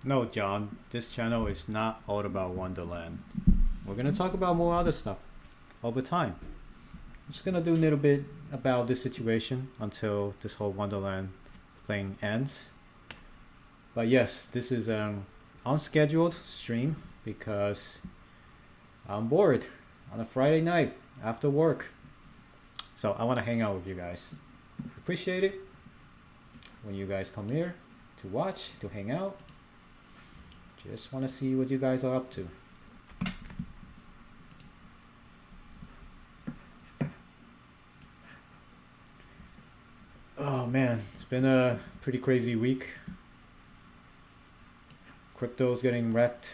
No, John, this channel is not all about Wonderland. We're gonna talk about more other stuff over time. I'm just gonna do a little bit about this situation until this whole Wonderland thing ends. But yes, this is an unscheduled stream because I'm bored on a Friday night after work. So I want to hang out with you guys. Appreciate it when you guys come here to watch, to hang out. Just want to see what you guys are up to. Oh man, it's been a pretty crazy week. Crypto's getting wrecked.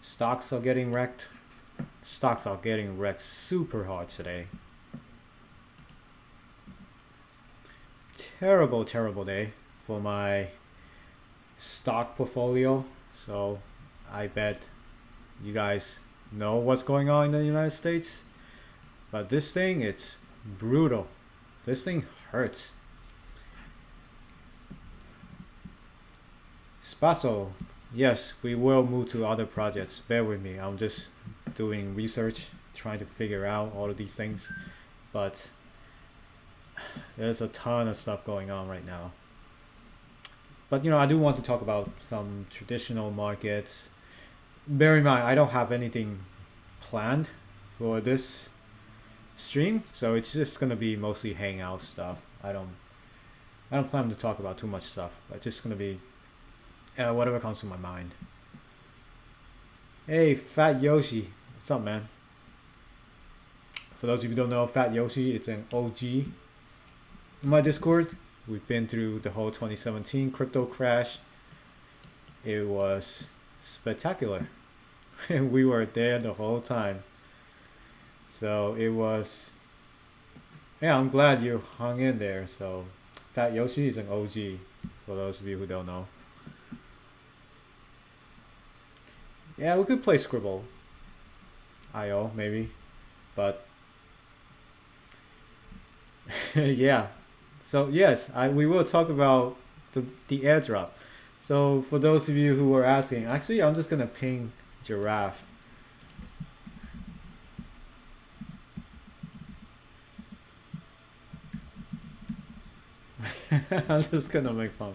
Stocks are getting wrecked. Stocks are getting wrecked super hard today. Terrible, terrible day for my stock portfolio. So I bet you guys know what's going on in the United States. But this thing, it's brutal. This thing hurts. Spaso, yes, we will move to other projects. Bear with me. I'm just doing research, trying to figure out all of these things. But there's a ton of stuff going on right now. But I do want to talk about some traditional markets. Bear in mind, I don't have anything planned for this stream, so it's just gonna be mostly hangout stuff. I don't plan to talk about too much stuff. It's just gonna be whatever comes to my mind. Hey, Fat Yoshi, what's up, man? For those of you who don't know, Fat Yoshi, it's an OG in my Discord. We've been through the whole 2017 crypto crash. It was spectacular. We were there the whole time. So it was, yeah, I'm glad you hung in there. So Fat Yoshi is an OG, for those of you who don't know. Yeah, we could play Scribble IO maybe, but yeah. So yes, we will talk about the airdrop. So for those of you who were asking, actually I'm just gonna ping Giraffe. I'm just gonna make fun.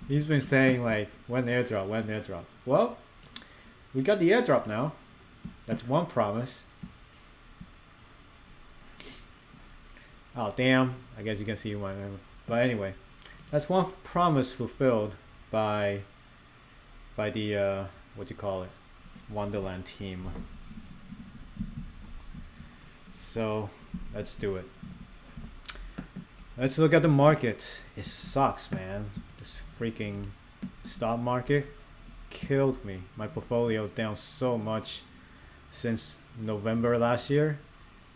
He's been saying like, when airdrop, when airdrop. Well, we got the airdrop now. That's one promise. Oh damn, I guess you can see my memory. But anyway, that's one promise fulfilled by the what you call it, Wonderland team. So let's do it. Let's look at the market. It sucks, man. This freaking stock market killed me. My portfolio is down so much since November last year.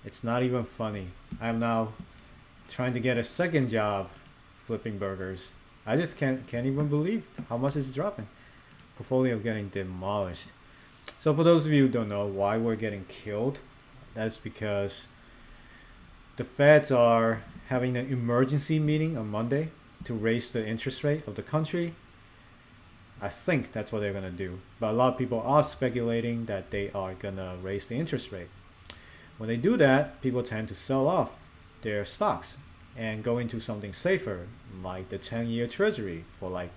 It's not even funny. I'm now trying to get a second job flipping burgers. I just can't even believe how much it's dropping. Portfolio getting demolished. So for those of you who don't know why we're getting killed, that's because the Feds are having an emergency meeting on Monday to raise the interest rate of the country. I think that's what they're gonna do. But a lot of people are speculating that they are gonna raise the interest rate. When they do that, people tend to sell off their stocks and go into something safer, like the 10-year treasury for like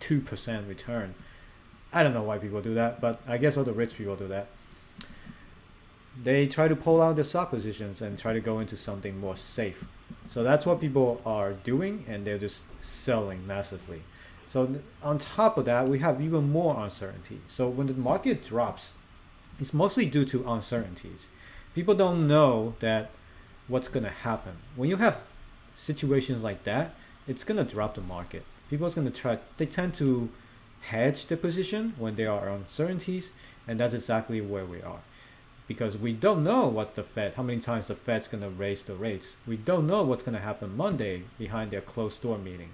2% return. I don't know why people do that, but I guess all the rich people do that. They try to pull out their stock positions and try to go into something more safe. So that's what people are doing, and they're just selling massively. So on top of that, we have even more uncertainty. So when the market drops, it's mostly due to uncertainties. People don't know that what's gonna happen. When you have situations like that, it's gonna drop the market. People's gonna they tend to hedge the position when there are uncertainties, and that's exactly where we are. Because we don't know what how many times the Fed's gonna raise the rates. We don't know what's gonna happen Monday behind their closed door meeting.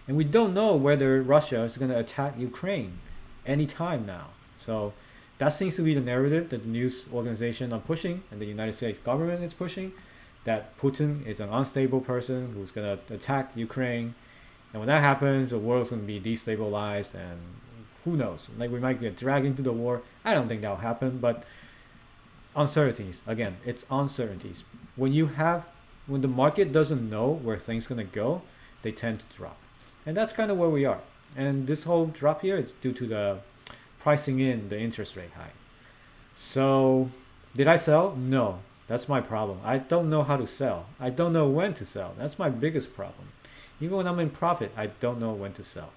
And we don't know whether Russia is gonna attack Ukraine anytime now. So that seems to be the narrative that the news organization are pushing, and the United States government is pushing, that Putin is an unstable person who's gonna attack Ukraine And when that happens, the world's going to be destabilized, and who knows? Like, we might get dragged into the war. I don't think that'll happen, but uncertainties. Again, it's uncertainties. When the market doesn't know where things going to go, they tend to drop. And that's kind of where we are. And this whole drop here is due to the pricing in the interest rate high. So, did I sell? No. That's my problem. I don't know how to sell. I don't know when to sell. That's my biggest problem. Even when I'm in profit, I don't know when to sell.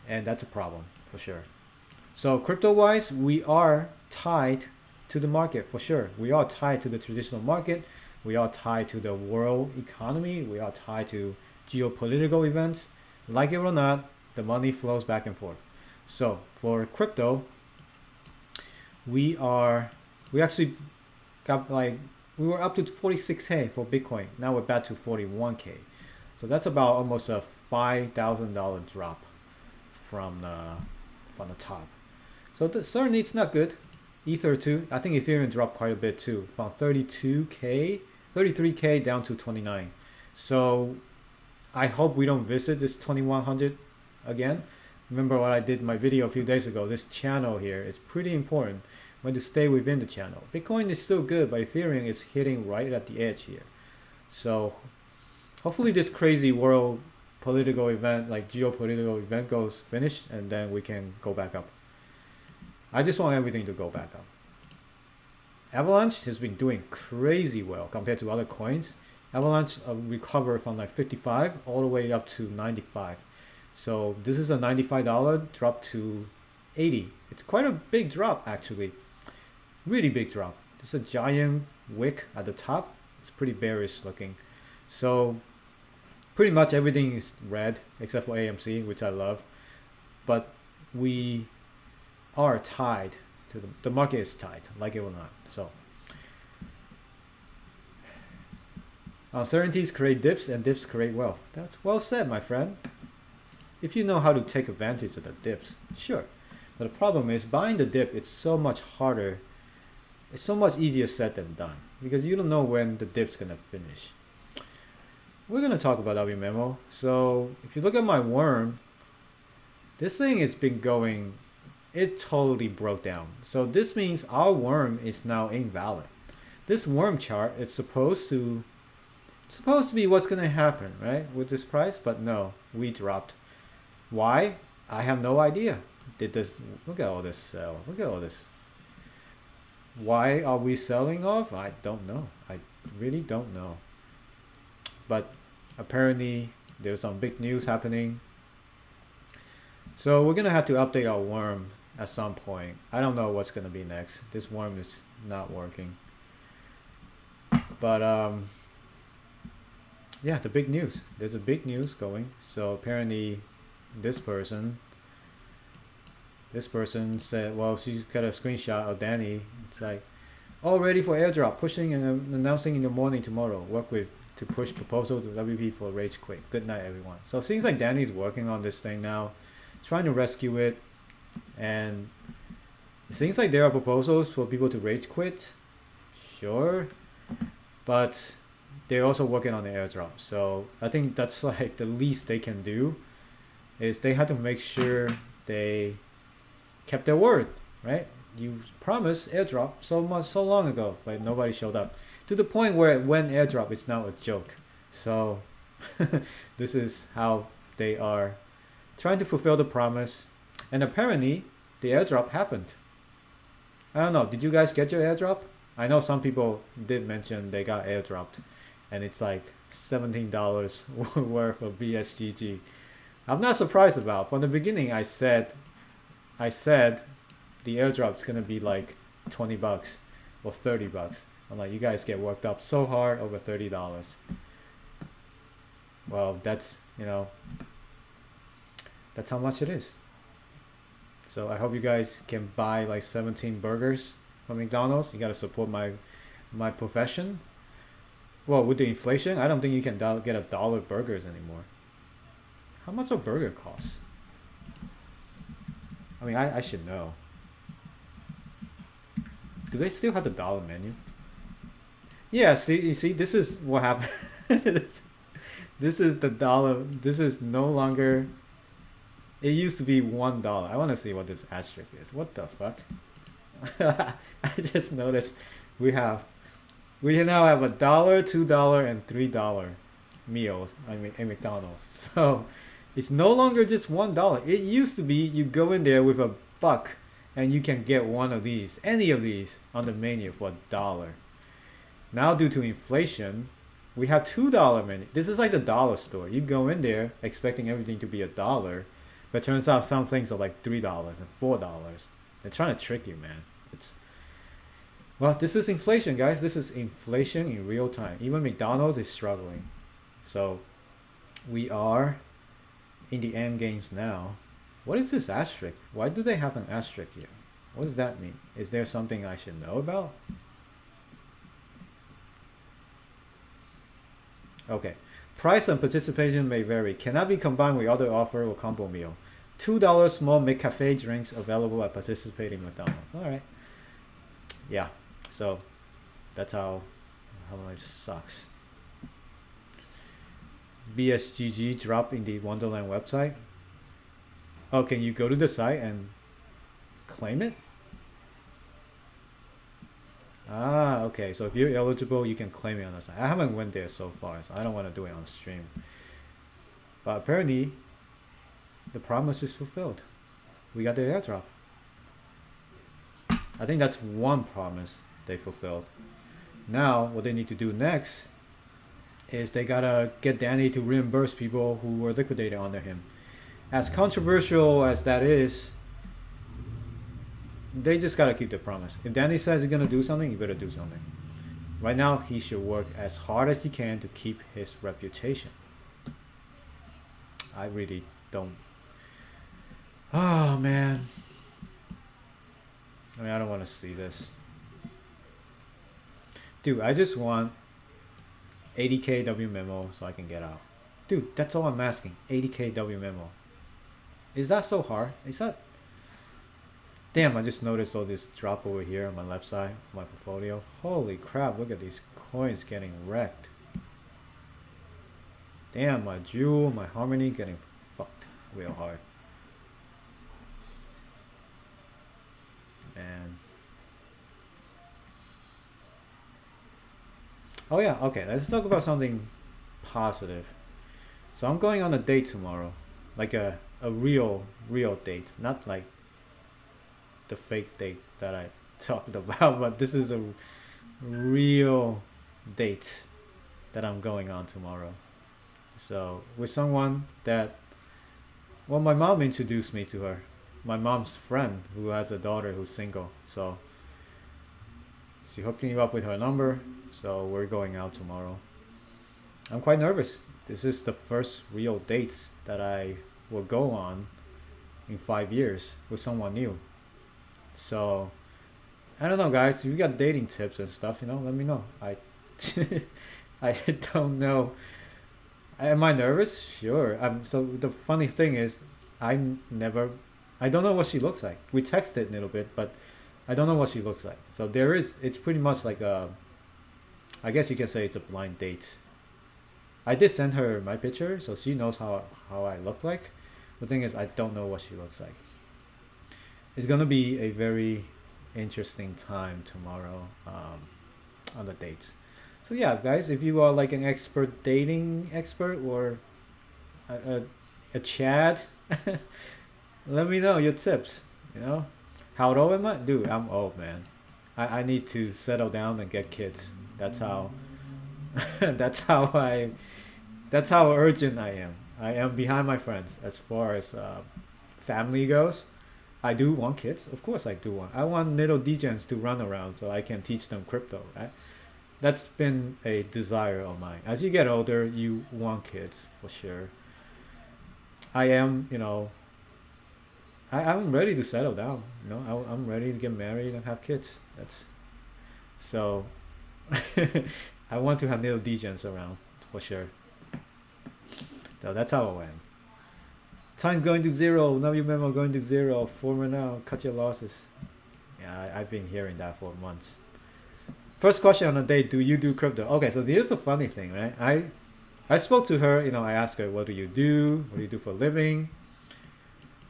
And that's a problem for sure. So crypto-wise, we are tied to the market for sure. We are tied to the traditional market. We are tied to the world economy. We are tied to geopolitical events. Like it or not, the money flows back and forth. So for crypto, we actually got we were up to 46K for Bitcoin. Now we're back to 41K. So that's about almost a $5,000 drop from the top. So certainly it's not good. Ether too. I think Ethereum dropped quite a bit too, from 33K down to 29. So I hope we don't visit this 2100 again. Remember what I did in my video a few days ago. This channel here is pretty important. We have to stay within the channel. Bitcoin is still good, but Ethereum is hitting right at the edge here. So hopefully this crazy world political event, like geopolitical event, goes finished, and then we can go back up. I just want everything to go back up. Avalanche has been doing crazy well compared to other coins. Avalanche recovered from like 55 all the way up to 95. So this is a $95 drop to 80. It's quite a big drop actually. Really big drop. There's a giant wick at the top. It's pretty bearish looking. So pretty much everything is red except for AMC, which I love. But we are tied to the market is tied, like it or not. So uncertainties create dips and dips create wealth. That's well said, my friend. If you know how to take advantage of the dips, sure. But the problem is buying the dip, it's so much harder. It's so much easier said than done because you don't know when the dip's gonna finish. We're gonna talk about WMMO. So if you look at my worm, this thing has been going, it totally broke down. So this means our worm is now invalid. This worm chart, it's supposed to be what's gonna happen, right? With this price, but no, we dropped. Why? I have no idea. Did this, look at all this sell, look at all this. Why are we selling off? I don't know. I really don't know. But apparently there's some big news happening. So we're gonna have to update our worm at some point. I don't know what's gonna be next. This worm is not working. But yeah, the big news. There's a big news going. So apparently this person said, well, she's got a screenshot of Danny. It's like, all ready for airdrop, pushing and announcing in the morning tomorrow. Work with to push proposal to WP for rage quit. Good night, everyone. So it seems like Danny's working on this thing now, trying to rescue it. And it seems like there are proposals for people to rage quit. Sure. But they're also working on the airdrop. So I think that's like the least they can do is they have to make sure they kept their word, right? You promised airdrop so long ago, but nobody showed up. To the point where when airdrop is now a joke. So this is how they are trying to fulfill the promise. And apparently the airdrop happened. I don't know, did you guys get your airdrop? I know some people did mention they got airdropped and it's like $17 worth of BSGG. I'm not surprised about. From the beginning I said the airdrop's gonna be like 20 bucks or 30 bucks. I'm like, you guys get worked up so hard over $30. Well, that's, you know, that's how much it is. So I hope you guys can buy like 17 burgers from McDonald's. You gotta support my profession. Well, with the inflation, I don't think you can get $1 burgers anymore. How much a burger costs? I mean, I should know. Do they still have the dollar menu? Yeah, see, you see, this is what happened. This is the dollar. This is no longer. It used to be $1. I want to see what this asterisk is. What the fuck? I just noticed we have we now have $1, $2, and $3 meals. I mean, at McDonald's. So it's no longer just $1. It used to be you go in there with a buck and you can get one of these, any of these, on the menu for $1. Now, due to inflation, we have $2 menu. This is like the dollar store. You go in there expecting everything to be $1, but turns out some things are like $3 and $4. They're trying to trick you, man. It's well, this is inflation, guys. This is inflation in real time. Even McDonald's is struggling. So we are in the end games now. What is this asterisk? Why do they have an asterisk here? What does that mean? Is there something I should know about? Okay. Price and participation may vary. Cannot be combined with other offer or combo meal. $2 small McCafe drinks available at participating McDonald's. All right. Yeah. So that's how much sucks. BSGG drop in the Wonderland website. Oh, can you go to the site and claim it? Ah, okay. So if you're eligible, you can claim it on the site. I haven't went there so far, so I don't want to do it on stream. But apparently, the promise is fulfilled. We got the airdrop. I think that's one promise they fulfilled. Now, what they need to do next is they gotta get Danny to reimburse people who were liquidated under him. As controversial as that is, they just gotta keep the promise. If Danny says he's gonna do something, you better do something. Right now, he should work as hard as he can to keep his reputation. I really don't. Oh man. I mean, I don't want to see this. Dude, I just want 80k W memo so I can get out. Dude, that's all I'm asking. 80k W memo. Is that so hard? Is that... Damn, I just noticed all this drop over here on my left side of my portfolio. Holy crap, look at these coins getting wrecked. Damn, my Jewel, my Harmony getting fucked real hard. And oh yeah, okay, let's talk about something positive. So I'm going on a date tomorrow. Like a real date. Not like the fake date that I talked about, but this is a real date that I'm going on tomorrow. So with someone that, well, my mom introduced me to her. My mom's friend who has a daughter who's single. So she hooked me up with her number. So we're going out tomorrow. I'm quite nervous. This is the first real date that I will go on in 5 years with someone new. So I don't know, guys. If you got dating tips and stuff, you know, let me know. I I don't know. Am I nervous? Sure. So the funny thing is, I don't know what she looks like. We texted a little bit, but I don't know what she looks like. So it's pretty much like I guess you can say it's a blind date. I did send her my picture, so she knows how I look like. The thing is, I don't know what she looks like. It's gonna be a very interesting time tomorrow on the dates. So yeah, guys, if you are like an dating expert or a Chad, let me know your tips. You know, how old am I? Dude, I'm old, man. I need to settle down and get kids. That's how. that's how urgent I am. I am behind my friends as far as family goes. I do want kids, of course I do want. I want little degens to run around so I can teach them crypto. Right? That's been a desire of mine. As you get older, you want kids for sure. I am, you know, I'm ready to settle down. You know, I'm ready to get married and have kids. That's so. I want to have little degens around for sure. So that's how I am. Time going to zero. W memo going to zero. Former now. Cut your losses. Yeah, I've been hearing that for months. First question on the day: do you do crypto? Okay, so here's the funny thing, right? I spoke to her, you know, I asked her, what do you do? What do you do for a living?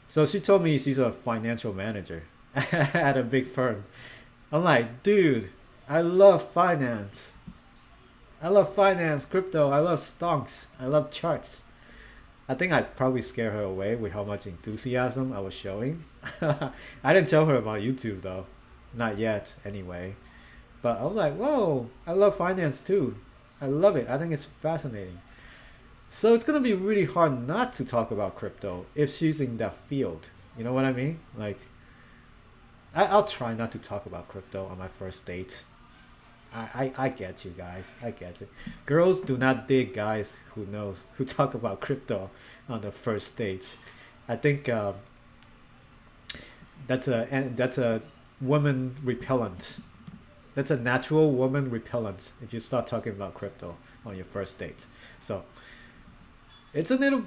So she told me she's a financial manager at a big firm. I'm like, dude, I love finance. I love finance, crypto, I love stocks, I love charts. I think I'd probably scare her away with how much enthusiasm I was showing. I didn't tell her about YouTube though. Not yet, anyway. But I was like, whoa, I love finance too. I love it. I think it's fascinating. So it's gonna be really hard not to talk about crypto if she's in that field. You know what I mean? Like, I'll try not to talk about crypto on my first date. I get you guys. I get it. Girls do not dig guys who talk about crypto on the first dates. I think that's a woman repellent. That's a natural woman repellent if you start talking about crypto on your first date. So it's a little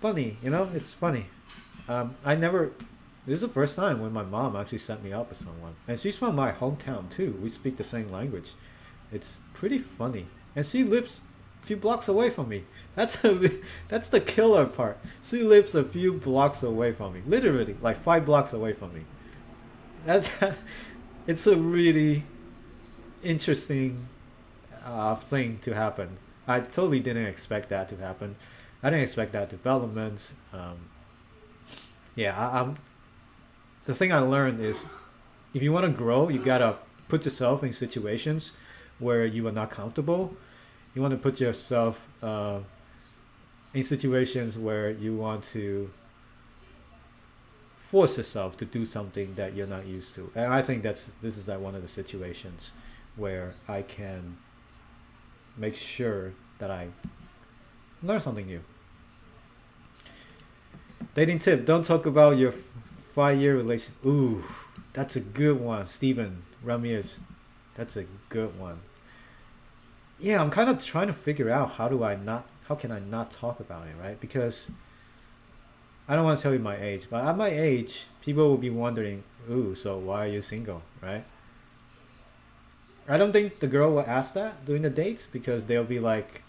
funny, you know. It's funny. I never. This is the first time when my mom actually set me up with someone, and she's from my hometown too. We speak the same language. It's pretty funny, and she lives a few blocks away from me. That's the killer part. She lives a few blocks away from me, literally like 5 blocks away from me. That's it's a really interesting thing to happen. I totally didn't expect that to happen. I didn't expect that development. Yeah, I'm the thing I learned is if you want to grow, you gotta put yourself in situations where you are not comfortable. You want to put yourself in situations where you want to force yourself to do something that you're not used to. And I think this is like one of the situations where I can make sure that I learn something new. Dating tip: don't talk about your 5-year relation. Ooh, that's a good one, Steven Ramirez. That's a good one. Yeah, I'm kind of trying to figure out how can I not talk about it, right? Because I don't want to tell you my age, but at my age, people will be wondering, ooh, so why are you single, right? I don't think the girl will ask that during the dates because they'll be like,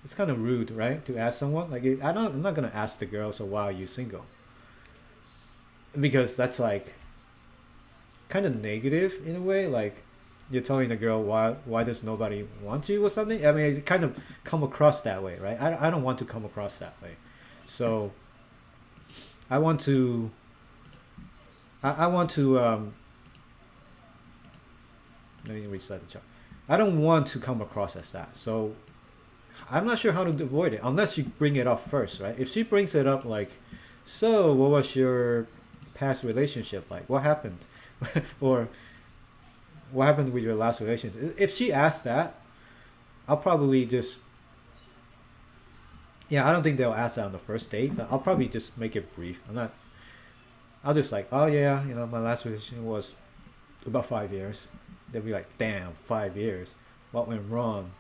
it's kind of rude, right, to ask someone. Like, I'm not gonna ask the girl, so why are you single? Because that's like kind of negative in a way. Like you're telling the girl why does nobody want you or something. I mean, it kind of come across that way, right? I don't want to come across that way. So I want to let me reset the chart. I don't want to come across as that. So I'm not sure how to avoid it unless you bring it up first, right? If she brings it up like, so what was your past relationship like? What happened? Or what happened with your last relationship? If she asks that, I'll probably just, yeah, I don't think they'll ask that on the first date. I'll probably just make it brief. I'll just like, oh yeah, you know, my last relationship was about 5 years. They'll be like, damn, 5 years. What went wrong?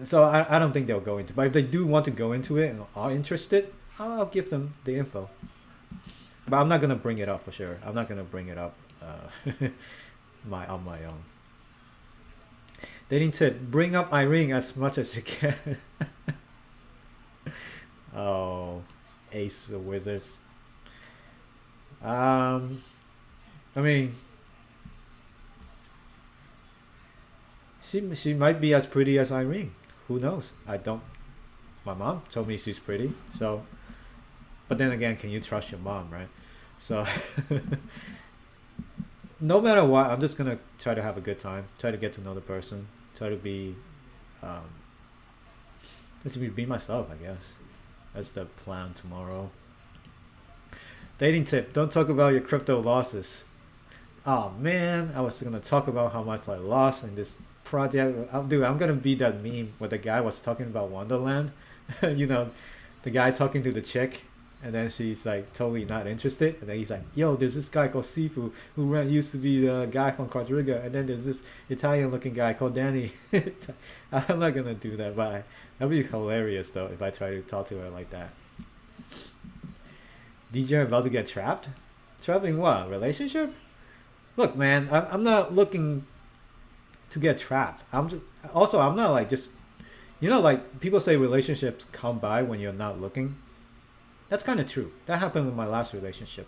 So I don't think they'll go into it. But if they do want to go into it and are interested, I'll give them the info. But I'm not going to bring it up for sure. I'm not going to bring it up on my own. Dating tip: bring up Irene as much as you can. Oh, Ace the Wizards. I mean, she might be as pretty as Irene. Who knows? I don't. My mom told me she's pretty. So, but then again, can you trust your mom, right? So, no matter what, I'm just gonna try to have a good time. Try to get to know the person. Try to be, just be myself, I guess. That's the plan tomorrow. Dating tip: don't talk about your crypto losses. Oh man, I was gonna talk about how much I lost in this project. Dude, I'm gonna be that meme where the guy was talking about Wonderland. You know, the guy talking to the chick, and then she's like totally not interested, and then he's like, yo, there's this guy called Sifu who used to be the guy from Quadriga, and then there's this Italian looking guy called Danny. I'm not gonna do that, but that'd be hilarious though if I try to talk to her like that. DJ about to get trapped? Trapped in what? Relationship? Look, man, I'm not looking to get trapped. I'm not like just You know, like people say relationships come by when you're not looking. That's kind of true. That happened with my last relationship.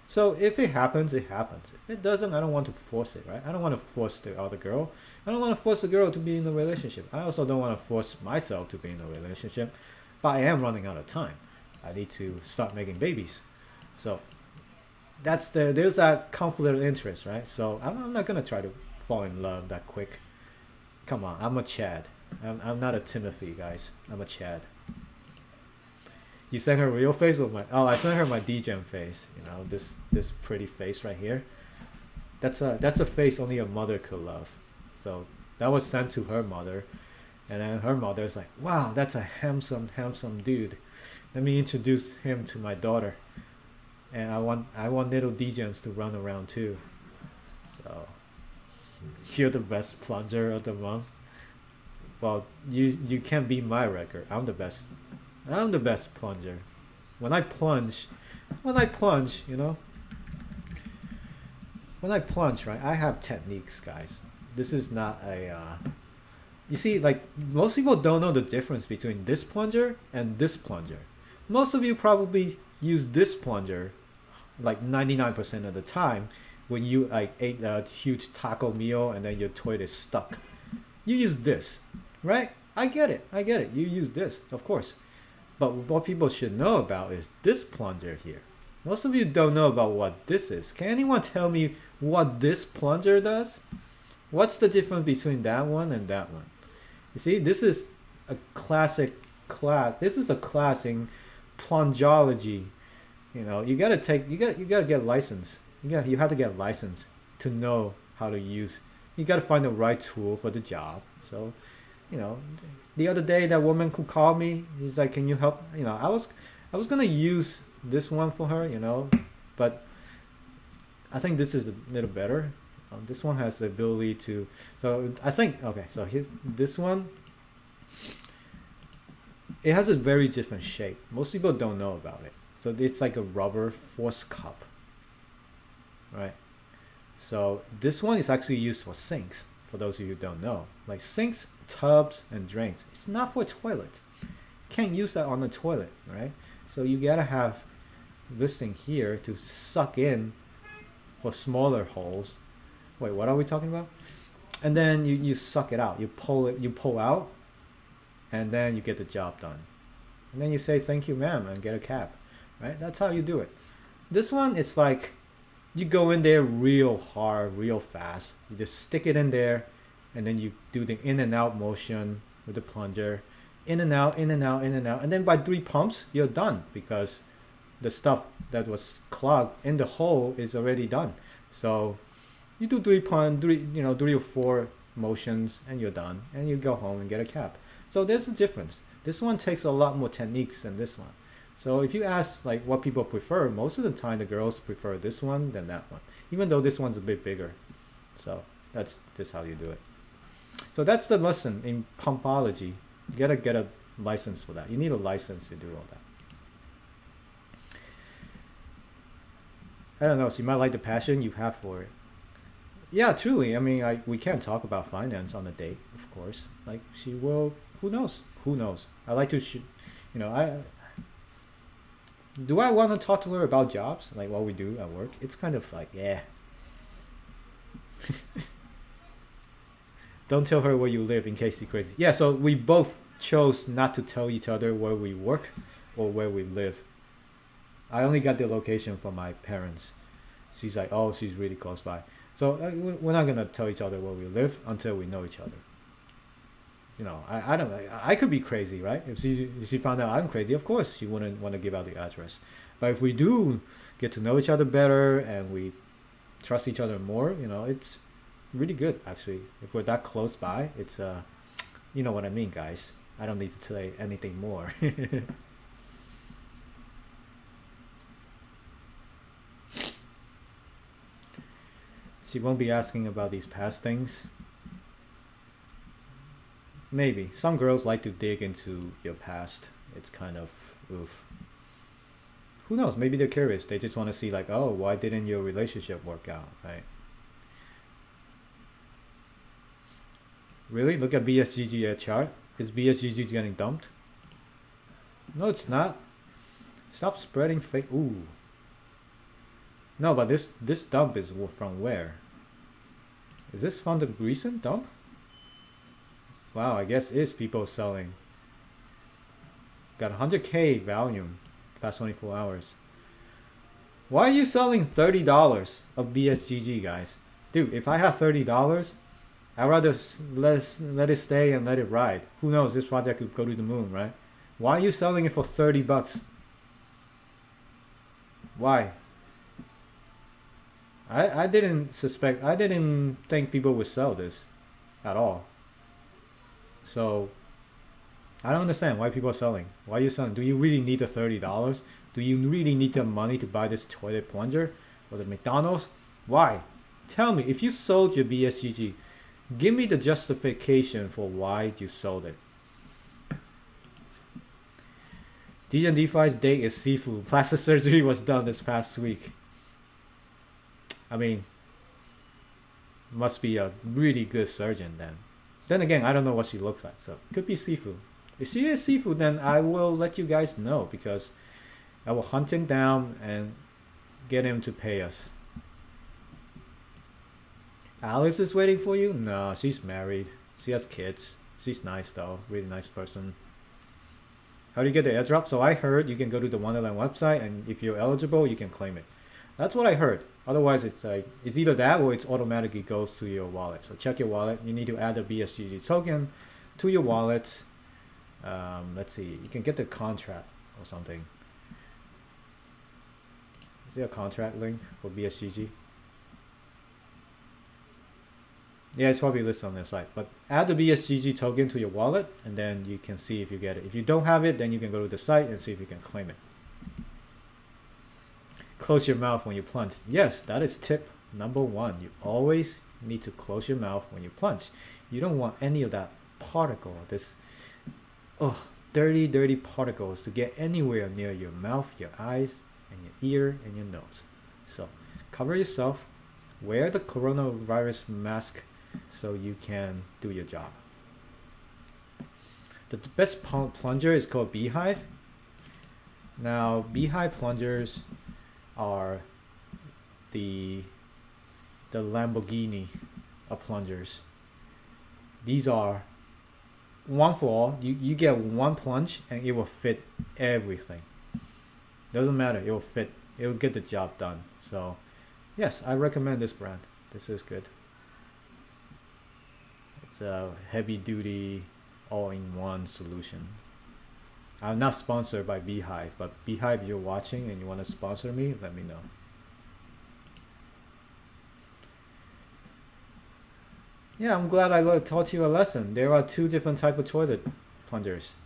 So if it happens, it happens. If it doesn't, I don't want to force it, right? I don't want to force the other girl. I don't want to force the girl to be in a relationship. I also don't want to force myself to be in a relationship. But I am running out of time. I need to start making babies. So there's that conflict of interest, right? So I'm not gonna try to fall in love that quick. Come on, I'm a Chad. I'm not a Timothy, guys. I'm a Chad. You sent her real face or my? Oh, I sent her my Degen face. You know, this pretty face right here. That's a face only a mother could love. So that was sent to her mother, and then her mother's like, "Wow, that's a handsome dude. Let me introduce him to my daughter." And I want little Degens to run around too. So you're the best plunger of the month. Well, you can't beat my record. I'm the best. I'm the best plunger. When I plunge, you know, when I plunge, right, I have techniques, guys. This is not a. You see, like most people don't know the difference between this plunger and this plunger. Most of you probably use this plunger like 99% of the time when you like ate a huge taco meal and then your toilet is stuck. You use this, right? I get it. You use this, of course. But what people should know about is this plunger here. Most of you don't know about what this is. Can anyone tell me what this plunger does? What's the difference between that one and that one? You see, this is a classic class. This is a class in plungology. You know, you gotta get licensed. You have to get licensed to know how to use. You gotta find the right tool for the job. So, you know, the other day that woman who called me, he's like, "Can you help?" You know, I was gonna use this one for her, you know, but I think this is a little better. This one has the ability to. So I think okay. So here's this one. It has a very different shape. Most people don't know about it. So it's like a rubber force cup, right? So this one is actually used for sinks. For those of you who don't know, like sinks, tubs, and drains. It's not for toilet. You can't use that on the toilet, right? So you gotta have this thing here to suck in for smaller holes. Wait, what are we talking about? And then you suck it out. You pull out, and then you get the job done. And then you say thank you, ma'am, and get a cab, right? That's how you do it. This one, it's like you go in there real hard, real fast. You just stick it in there, and then you do the in and out motion with the plunger, in and out, in and out, in and out, and then by 3 pumps, you're done because the stuff that was clogged in the hole is already done. So you do 3 or 4 motions, and you're done, and you go home and get a cab. So there's a difference. This one takes a lot more techniques than this one. So if you ask like what people prefer, most of the time the girls prefer this one than that one, even though this one's a bit bigger. So that's just how you do it. So that's the lesson in pumpology. You gotta get a license for that. You need a license to do all that. I don't know, so you might like the passion you have for it. Yeah, truly. I mean, we can't talk about finance on a date, of course. Like she will. Who knows? Who knows? I like to, do I want to talk to her about jobs, like what we do at work? It's kind of like, yeah. Don't tell her where you live in case she's crazy. Yeah, so we both chose not to tell each other where we work or where we live. I only got the location from my parents. She's like, oh, she's really close by. So we're not gonna tell each other where we live until we know each other. You know, I don't know. I could be crazy, right? If she found out I'm crazy, of course she wouldn't want to give out the address. But if we do get to know each other better and we trust each other more, you know, it's really good actually. If we're that close by, it's you know what I mean, guys. I don't need to tell you anything more. She won't be asking about these past things. Maybe. Some girls like to dig into your past. It's kind of, oof. Who knows? Maybe they're curious. They just want to see like, oh, why didn't your relationship work out, right? Really? Look at BSGG chart. Is BSGG getting dumped? No, it's not. Stop spreading fake. Ooh. No, but this dump is from where? Is this from the recent dump? Wow, I guess it is people selling. Got 100k volume past 24 hours. Why are you selling $30 of BSGG, guys? Dude, if I have $30, I'd rather let it stay and let it ride. Who knows, this project could go to the moon, right? Why are you selling it for 30 bucks? Why? I didn't think people would sell this at all. So I don't understand why people are selling. Why are you selling? Do you really need the $30? Do you really need the money to buy this toilet plunger or the McDonald's? Why? Tell me, if you sold your BSGG, give me the justification for why you sold it. Degen DeFi's date is seafood. Plastic surgery was done this past week. I mean, must be a really good surgeon then. Then again, I don't know what she looks like, so could be seafood. If she is seafood, then I will let you guys know, because I will hunt him down and get him to pay us. Alice is waiting for you? No, she's married. She has kids. She's nice though, really nice person. How do you get the airdrop? So I heard you can go to the Wonderland website, and if you're eligible, you can claim it. That's what I heard. Otherwise, it's like it's either that or it's automatically goes to your wallet. So check your wallet. You need to add a BSGG token to your wallet. Let's see. You can get the contract or something. Is there a contract link for BSGG? Yeah, it's probably listed on their site. But add the BSGG token to your wallet, and then you can see if you get it. If you don't have it, then you can go to the site and see if you can claim it. Close your mouth when you plunge. Yes, that is tip number 1. You always need to close your mouth when you plunge. You don't want any of that particle, this dirty particles to get anywhere near your mouth, your eyes, and your ear, and your nose. So cover yourself, wear the coronavirus mask so you can do your job. The best plunger is called Beehive. Now, Beehive plungers are the Lamborghini of plungers. These are one for all. You get one plunge and it will fit everything. Doesn't matter, it will fit. It will get the job done. So yes, I recommend this brand. This is good. It's a heavy duty all-in-one solution. I'm not sponsored by Beehive, but Beehive, you're watching and you want to sponsor me, let me know. Yeah, I'm glad I taught you a lesson. There are 2 different types of toilet plungers.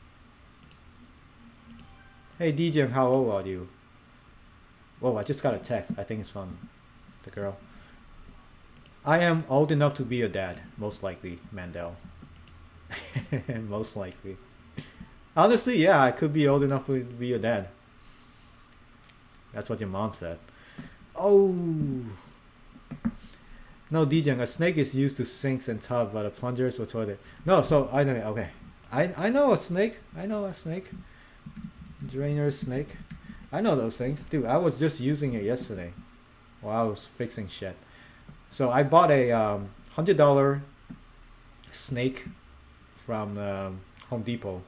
Hey DJ, how old are you? Whoa, I just got a text. I think it's from the girl. I am old enough to be a dad, most likely, Mandel. Most likely. Honestly, yeah, I could be old enough to be your dad. That's what your mom said. Oh. No, DJ, a snake is used to sinks and tubs, but a plunger is for toilet. No, so I know. Okay, I know a snake. I know a snake. Drainer snake. I know those things, dude. I was just using it yesterday while I was fixing shit. So I bought a $100 snake from Home Depot.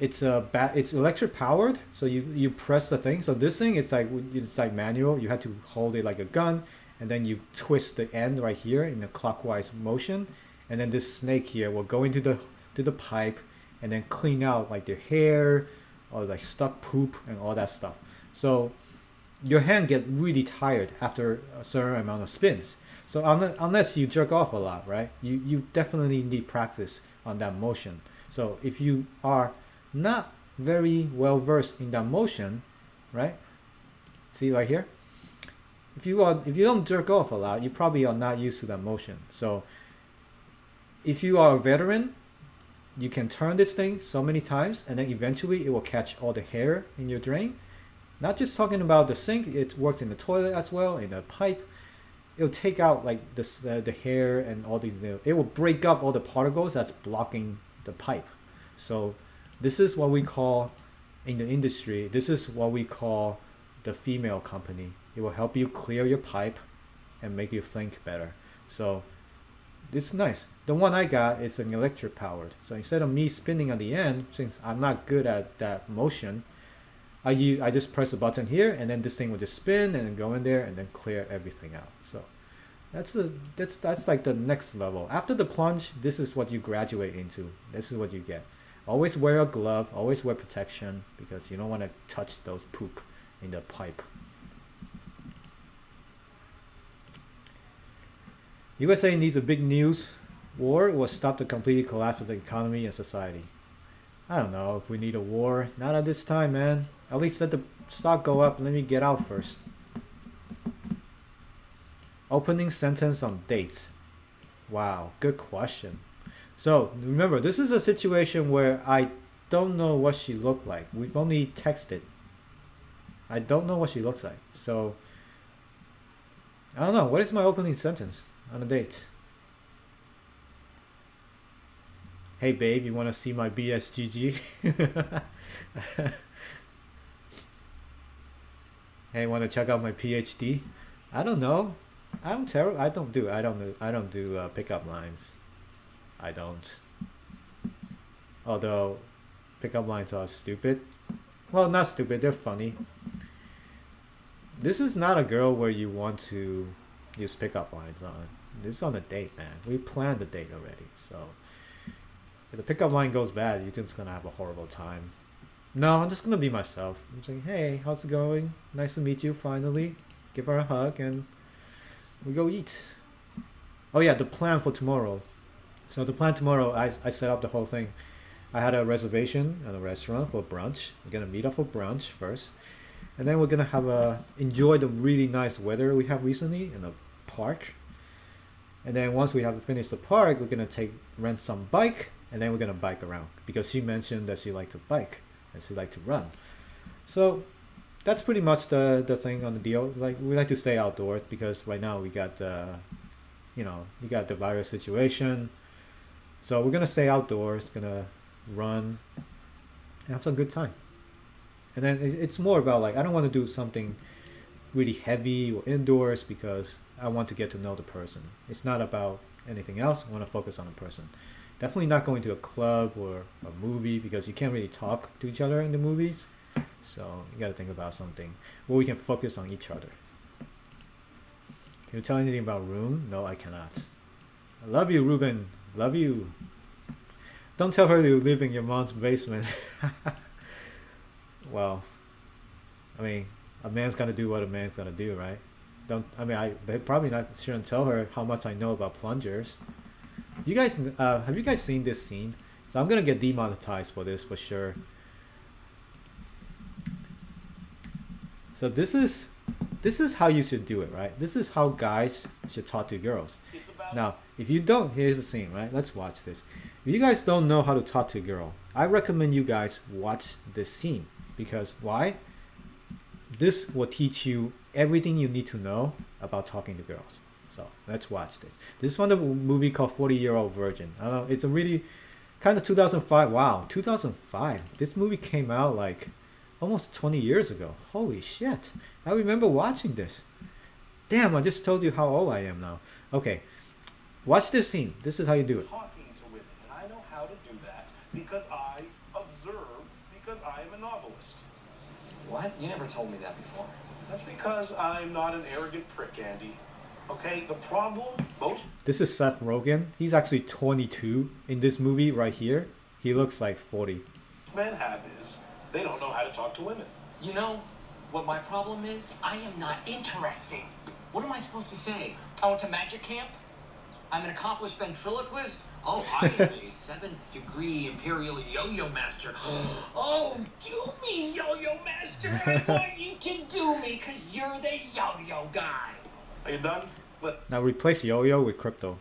It's electric powered, so you press the thing. So this thing, it's like manual. You have to hold it like a gun, and then you twist the end right here in a clockwise motion, and then this snake here will go into the pipe and then clean out like their hair or like stuck poop and all that stuff. So your hand get really tired after a certain amount of spins. So unless you jerk off a lot, right? You definitely need practice on that motion. So if you are not very well versed in that motion, right? See right here? If you don't jerk off a lot, you probably are not used to that motion. So if you are a veteran, you can turn this thing so many times, and then eventually it will catch all the hair in your drain. Not just talking about the sink, it works in the toilet as well, in the pipe. It'll take out like this, the hair and all these. It will break up all the particles that's blocking the pipe. So this is what we call, in the industry, this is what we call the female company. It will help you clear your pipe and make you think better. So it's nice. The one I got is an electric powered. So instead of me spinning at the end, since I'm not good at that motion, I just press the button here, and then this thing will just spin and then go in there and then clear everything out. So that's like the next level. After the plunge, this is what you graduate into. This is what you get. Always wear a glove, always wear protection, because you don't want to touch those poop in the pipe. USA needs a big news. War will stop the complete collapse of the economy and society. I don't know if we need a war. Not at this time, man. At least let the stock go up and let me get out first. Opening sentence on dates. Wow, good question. So remember, this is a situation where I don't know what she looked like. We've only texted. I don't know what she looks like. So I don't know. What is my opening sentence on a date? Hey babe, you want to see my BSGG? Hey, want to check out my PhD? I don't know. I'm terrible. I don't do pickup lines. I don't. Although pickup lines are stupid. Well, not stupid. They're funny. This is not a girl where you want to use pickup lines on. This is on a date, man. We planned the date already, so if the pickup line goes bad, you're just gonna have a horrible time. No, I'm just gonna be myself. I'm saying, hey, how's it going? Nice to meet you finally. Give her a hug and we go eat. Oh yeah, the plan for tomorrow. So the plan tomorrow, I set up the whole thing. I had a reservation at a restaurant for brunch. We're gonna meet up for brunch first, and then we're gonna have enjoy the really nice weather we have recently in a park. And then once we have finished the park, we're gonna rent some bike, and then we're gonna bike around, because she mentioned that she liked to bike and she liked to run. So that's pretty much the thing on the deal. Like, we like to stay outdoors because right now we got the virus situation. So we're gonna stay outdoors, gonna run and have some good time. And then it's more about, like, I don't want to do something really heavy or indoors because I want to get to know the person. It's not about anything else. I want to focus on the person. Definitely not going to a club or a movie, because you can't really talk to each other in the movies. So you got to think about something where we can focus on each other. Can you tell anything about Room? No, I cannot. I love you, Ruben. Love you. Don't tell her you live in your mom's basement. Well, I mean, a man's got to do what a man's got to do, right? I probably shouldn't tell her how much I know about plungers. You guys, have you guys seen this scene? So I'm gonna get demonetized for this for sure. So this is how you should do it, right? This is how guys should talk to girls. Now, if you don't, here's the scene, right? Let's watch this. If you guys don't know how to talk to a girl, I recommend you guys watch this scene. Because why? This will teach you everything you need to know about talking to girls. So let's watch this. This is from the movie called 40-Year-Old Virgin. I don't know, it's a really kind of 2005. Wow, 2005. This movie came out like almost 20 years ago. Holy shit. I remember watching this. Damn, I just told you how old I am now. Okay, watch this scene. This is how you do it. Talking to women, and I know how to do that because I observe, because I am a novelist. What? You never told me that before. That's because I'm not an arrogant prick, Andy. Okay, the problem, This is Seth Rogen. He's actually 22 in this movie right here. He looks like 40. Men have is, they don't know how to talk to women. You know what my problem is? I am not interesting. What am I supposed to say? I went to magic camp? I'm an accomplished ventriloquist? Oh, I am a 7th degree imperial yo-yo master. Oh, do me, yo-yo master. I want you to do me, because you're the yo-yo guy. Are you done? Now replace yo-yo with crypto.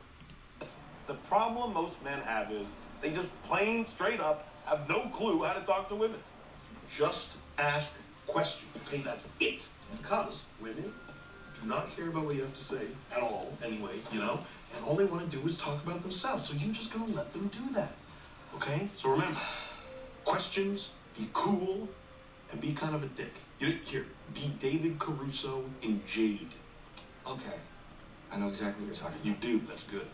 The problem most men have is they just plain straight up have no clue how to talk to women. Just ask questions. Okay, that's it. Because women do not care about what you have to say at all, anyway, you know? And all they want to do is talk about themselves. So you're just going to let them do that. Okay? So remember, questions, be cool, and be kind of a dick. Here, be David Caruso in Jade. Okay. I know exactly what you're talking You about. do, that's good.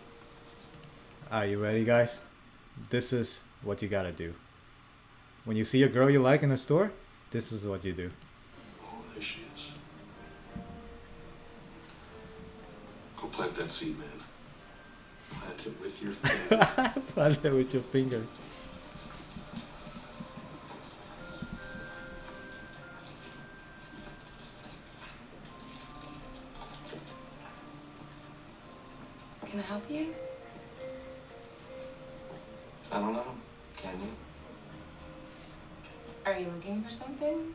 Are you ready, guys? This is what you gotta do. When you see a girl you like in a store, this is what you do. Oh, there she is. Go plant that seed, man. Plant it with your finger. Plant it with your finger. Can I help you? I don't know. Can you? Are you looking for something?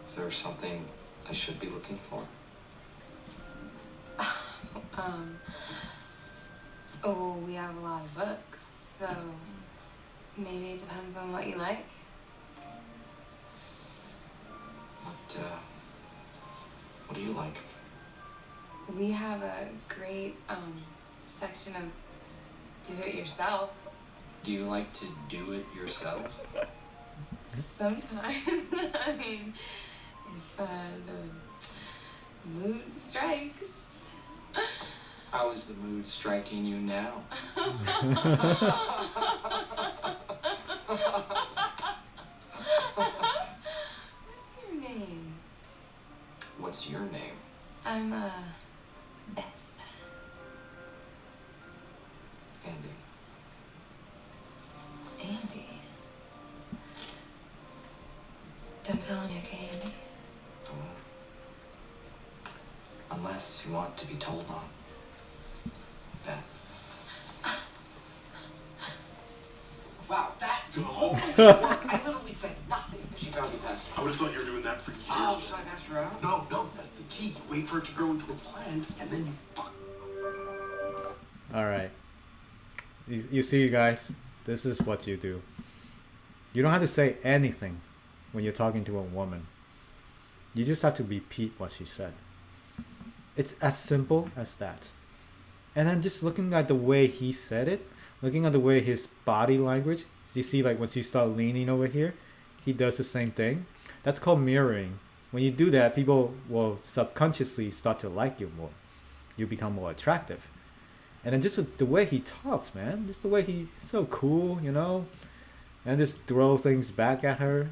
Is there something I should be looking for? Oh, we have a lot of books, so maybe it depends on what you like. What do you like? We have a great section of do-it-yourself. Do you like to do it yourself? Sometimes, I mean, if the mood strikes. How is the mood striking you now? What's your name? What's your name? I'm Beth. Andy. Andy. Don't tell me, okay, Andy? Unless you want to be told on. Beth. Wow, that totally worked. I literally said nothing. She found me passive. I would have thought you were doing that for years. Oh, should I pass her out? No, that's the key. You wait for it to grow into a plant, and then you fuck. Alright. You see, guys, this is what you do. You don't have to say anything when you're talking to a woman. You just have to repeat what she said. It's as simple as that. And then just looking at the way he said it, looking at the way his body language, you see like when she starts leaning over here, he does the same thing. That's called mirroring. When you do that, people will subconsciously start to like you more. You become more attractive. And then just the way he talks, man, just the way he's so cool, you know, and just throw things back at her,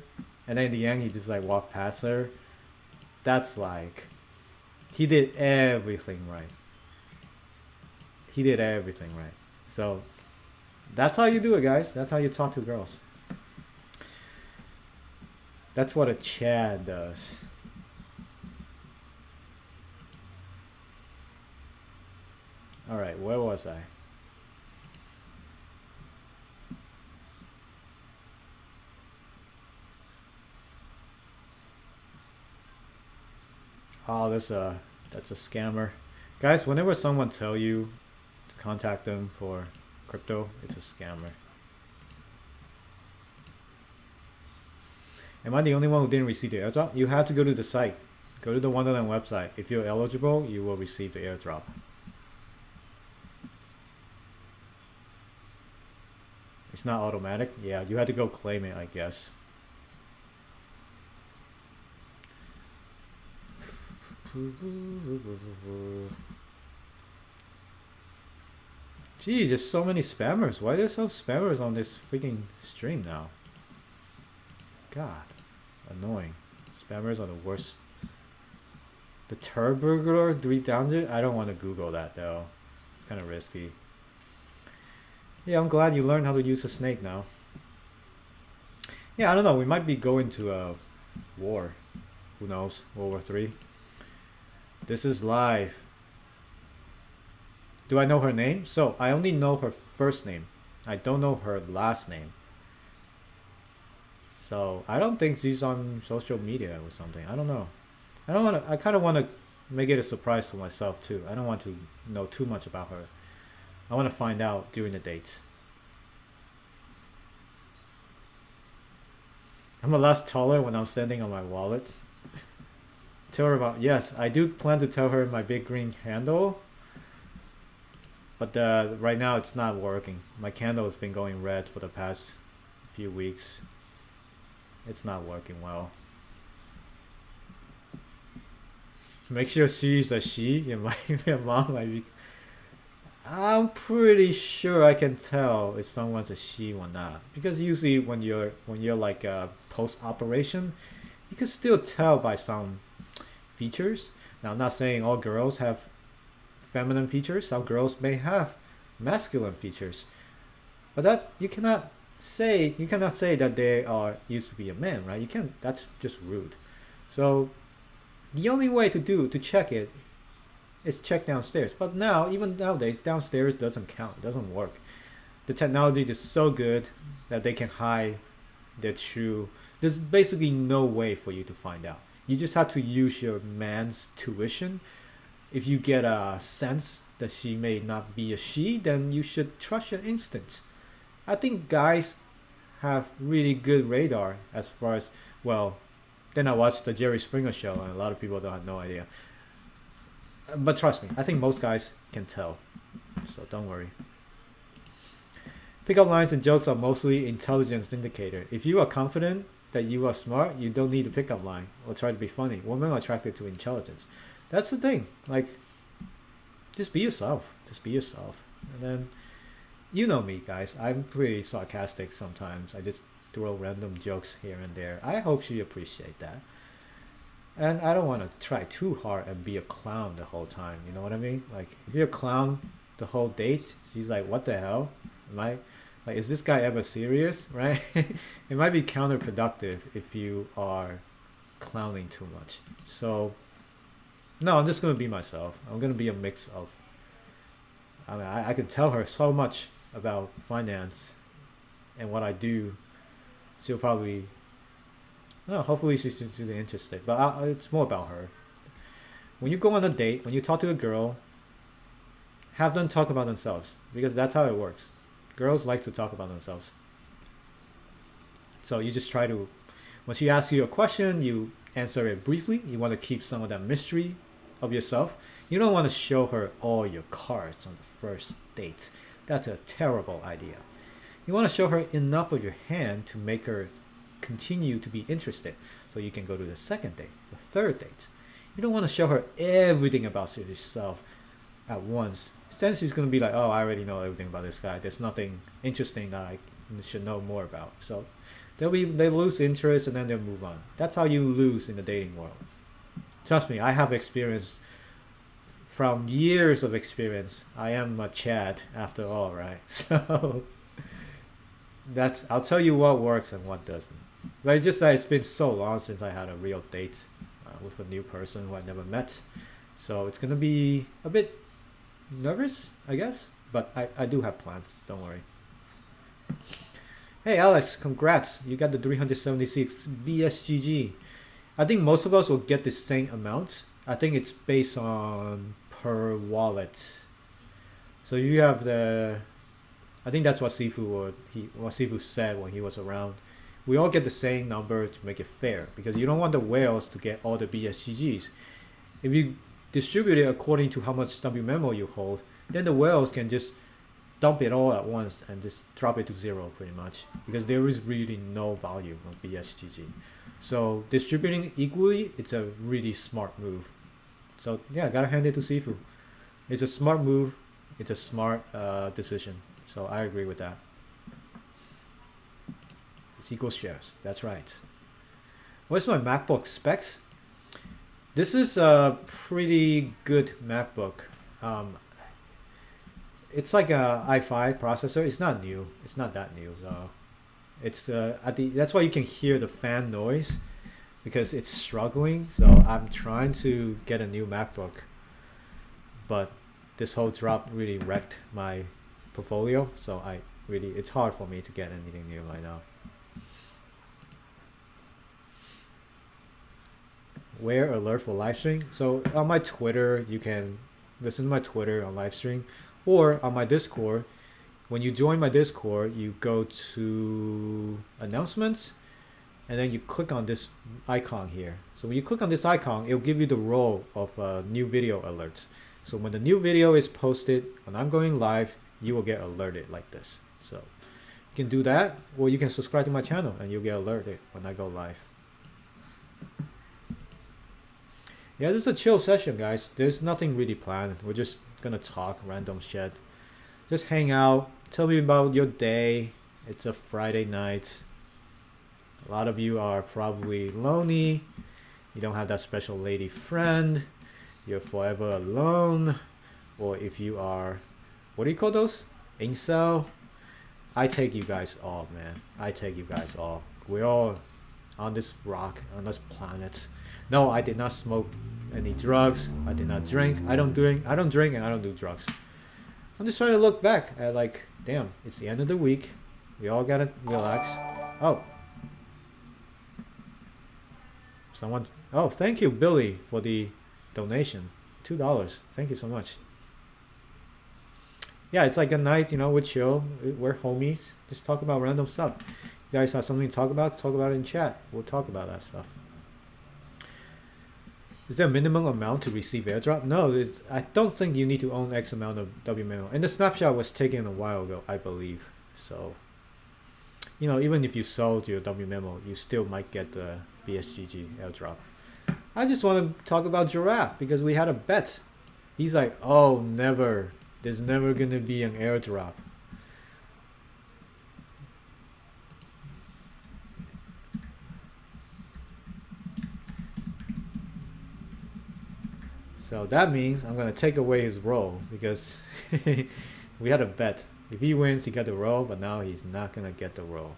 and then in the end he just like walk past her. That's like, he did everything right. He did everything right. So that's how you do it, guys. That's how you talk to girls. That's what a Chad does. Alright, where was I? Oh, that's a scammer. Guys, whenever someone tell you to contact them for crypto, it's a scammer. Am I the only one who didn't receive the airdrop? You have to go to the site. Go to the Wonderland website. If you're eligible, you will receive the airdrop. It's not automatic. Yeah, you have to go claim it, I guess. Geez, there's so many spammers. Why are there so spammers on this freaking stream now? God, annoying. Spammers are the worst. The Turburglar 3000? I don't want to Google that though. It's kind of risky. Yeah, I'm glad you learned how to use a snake now. Yeah, I don't know. We might be going to a war. Who knows? World War 3. This is live. Do I know her name? So, I only know her first name. I don't know her last name. So, I don't think she's on social media or something. I don't know. I kind of want to make it a surprise for myself too. I don't want to know too much about her. I want to find out during the dates. I'm a lot taller when I'm standing on my wallet. Tell her about, yes, I do plan to tell her my big green handle. But right now it's not working. My candle has been going red for the past few weeks. It's not working well. Make sure she's a she. Your mom might be. I'm pretty sure I can tell if someone's a she or not, because usually when you're like post operation, you can still tell by some features. Now I'm not saying all girls have feminine features. Some girls may have masculine features, but that you cannot say that they are used to be a man, right? You can't. That's just rude. So the only way to check it is check downstairs. But now, even nowadays, downstairs doesn't count. It doesn't work. The technology is so good that they can hide their true. There's basically no way for you to find out. You just have to use your man's tuition. If you get a sense that she may not be a she, then you should trust your instincts. I think guys have really good radar as far as, well, then I watched the Jerry Springer show and a lot of people don't have no idea. But trust me, I think most guys can tell. So don't worry. Pickup lines and jokes are mostly intelligence indicator. If you are confident that you are smart, you don't need a pickup line or try to be funny. Women are attracted to intelligence. That's the thing. Like, just be yourself. Just be yourself. And then, you know me, guys. I'm pretty sarcastic sometimes. I just throw random jokes here and there. I hope she appreciates that. And I don't want to try too hard and be a clown the whole time. You know what I mean? Like, if you're a clown the whole date, she's like, what the hell? Am I, like, is this guy ever serious? Right? It might be counterproductive if you are clowning too much. So, no, I'm just going to be myself. I'm going to be a mix of, I mean, I can tell her so much about finance and what I do. She'll probably, no, hopefully she's really interested. But it's more about her. When you go on a date, when you talk to a girl, have them talk about themselves, because that's how it works. Girls like to talk about themselves. So you just try to, when she asks you a question, you answer it briefly. You want to keep some of that mystery of yourself. You don't want to show her all your cards on the first date. That's a terrible idea. You want to show her enough of your hand to make her continue to be interested, so you can go to the second date, the third date. You don't want to show her everything about yourself at once. Then she's going to be like, oh, I already know everything about this guy. There's nothing interesting that I should know more about. So they lose interest and then they'll move on. That's how you lose in the dating world. Trust me, I have experience from years of experience. I am a Chad after all, right? So I'll tell you what works and what doesn't. But it's just that it's been so long since I had a real date with a new person who I never met. So it's going to be a bit nervous, I guess. But I do have plans. Don't worry. Hey, Alex, congrats. You got the 376 BSGG. I think most of us will get the same amount. I think it's based on per wallet. So you have the, I think that's what Sifu said when he was around. We all get the same number to make it fair, because you don't want the whales to get all the BSGGs. If you distribute it according to how much W memo you hold, then the whales can just dump it all at once and just drop it to zero pretty much, because there is really no value of BSGG. So distributing equally, it's a really smart move. So yeah, gotta hand it to Sifu. It's a smart move. It's a smart decision. So I agree with that. It's equal shares. That's right. What's my MacBook specs? This is a pretty good MacBook. It's like a i5 processor. It's not new. It's not that new though. It's that's why you can hear the fan noise, because it's struggling. So I'm trying to get a new MacBook, but this whole drop really wrecked my portfolio. So it's hard for me to get anything new right now. Where alert for live stream? So on my Twitter, you can listen to my Twitter on live stream, or on my Discord. When you join my Discord, you go to announcements, and then you click on this icon here. So when you click on this icon, it'll give you the role of new video alerts. So when the new video is posted, when I'm going live, you will get alerted like this. So you can do that, or you can subscribe to my channel and you'll get alerted when I go live. Yeah, this is a chill session, guys. There's nothing really planned. We're just gonna talk random shit. Just hang out. Tell me about your day. It's a Friday night. A lot of you are probably lonely. You don't have that special lady friend. You're forever alone. Or if you are, what do you call those? Incel. I take you guys all, man. I take you guys all. We're all on this rock, on this planet. No, I did not smoke any drugs. I did not drink. I don't drink and I don't do drugs. I'm just trying to look back at like, damn, it's the end of the week. We all gotta relax. Oh. Someone, oh, thank you, Billy, for the donation. $2. Thank you so much. Yeah, it's like a night, you know, we're chill. We're homies. Just talk about random stuff. You guys have something to talk about it in chat. We'll talk about that stuff. Is there a minimum amount to receive airdrop? No, I don't think you need to own X amount of W memo. And the snapshot was taken a while ago, I believe. So, you know, even if you sold your W memo, you still might get the BSGG airdrop. I just want to talk about Giraffe because we had a bet. He's like, oh, never. There's never going to be an airdrop. So that means I'm going to take away his role because we had a bet. If he wins, he got the role, but now he's not going to get the role.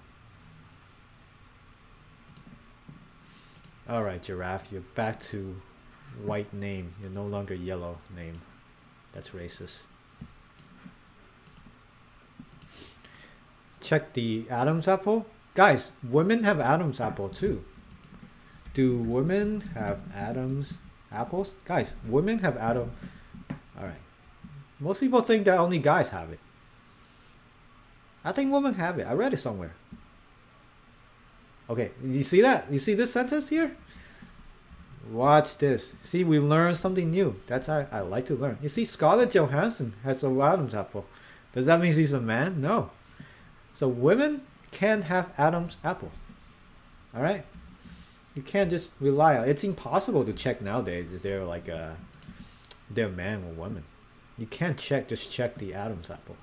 Alright, Giraffe, you're back to white name. You're no longer yellow name. That's racist. Check the Adam's apple. Guys, women have Adam's apple too. Do women have Adam's apples? Guys, women have Adam. Alright. Most people think that only guys have it. I think women have it. I read it somewhere. Okay, you see that? You see this sentence here? Watch this. See, we learned something new. That's how I like to learn. You see, Scarlett Johansson has a Adam's apple. Does that mean she's a man? No. So women can have Adam's apple. Alright? You can't just rely on it. It's impossible to check nowadays if they're like they're a man or woman. You can't just check the Adam's apple.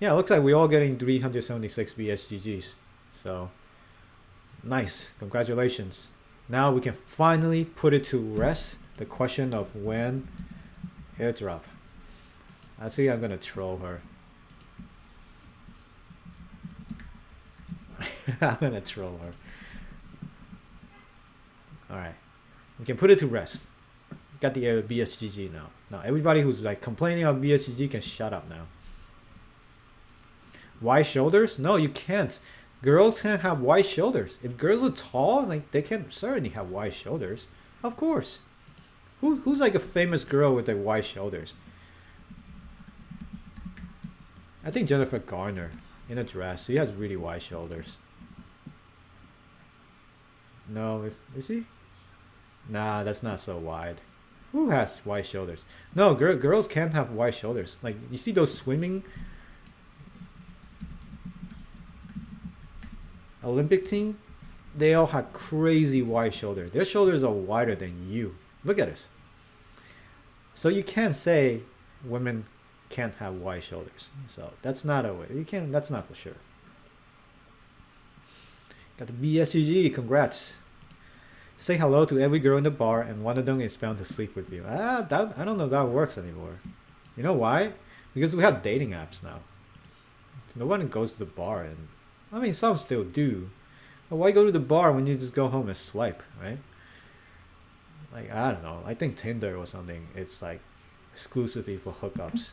Yeah, it looks like we're all getting 376 BSGGs. So, nice. Congratulations. Now we can finally put it to rest. The question of when airdrop. I see I'm going to troll her. I'm going to troll her. Alright. We can put it to rest. Got the BSGG now. Now everybody who's like complaining on BSGG can shut up now. Wide shoulders? No, you can't. Girls can't have wide shoulders. If girls are tall, like they can certainly have wide shoulders. Of course. Who's like a famous girl with like wide shoulders? I think Jennifer Garner in a dress. She has really wide shoulders. No, is she? Nah, that's not so wide. Who has wide shoulders? No, girls can't have wide shoulders. Like you see those swimming Olympic team, they all have crazy wide shoulders. Their shoulders are wider than you. Look at this. So you can't say women can't have wide shoulders. So that's not a way. You can't. That's not for sure. Got the BSGG. Congrats. Say hello to every girl in the bar, and one of them is bound to sleep with you. I don't know if that works anymore. You know why? Because we have dating apps now. No one goes to the bar, and I mean some still do. But why go to the bar when you just go home and swipe, right? Like I don't know. I think Tinder or something. It's like exclusively for hookups.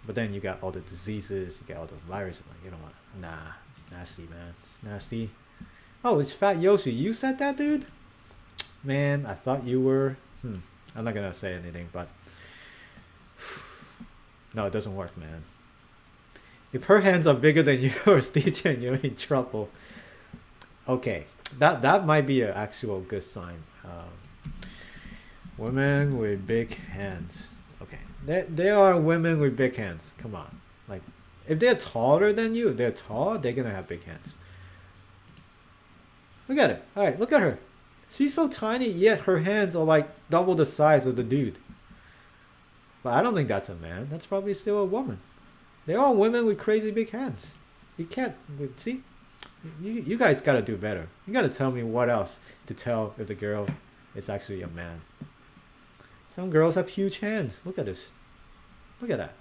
But then you got all the diseases, you got all the viruses. Like, you don't want. Nah, it's nasty, man. It's nasty. Oh, it's Fat Yoshi. You said that, dude? Man, I thought you were. I'm not gonna say anything, but no, it doesn't work, man. If her hands are bigger than yours, DJ, you're in trouble. Okay, that might be an actual good sign. Women with big hands. Okay, there are women with big hands. Come on, like if they're taller than you, if they're tall, they're gonna have big hands. Look at it. All right, look at her. She's so tiny, yet her hands are like double the size of the dude. But I don't think that's a man. That's probably still a woman. There are women with crazy big hands. You can't see. You guys gotta do better. You gotta tell me what else to tell if the girl is actually a man. Some girls have huge hands. Look at this. Look at that.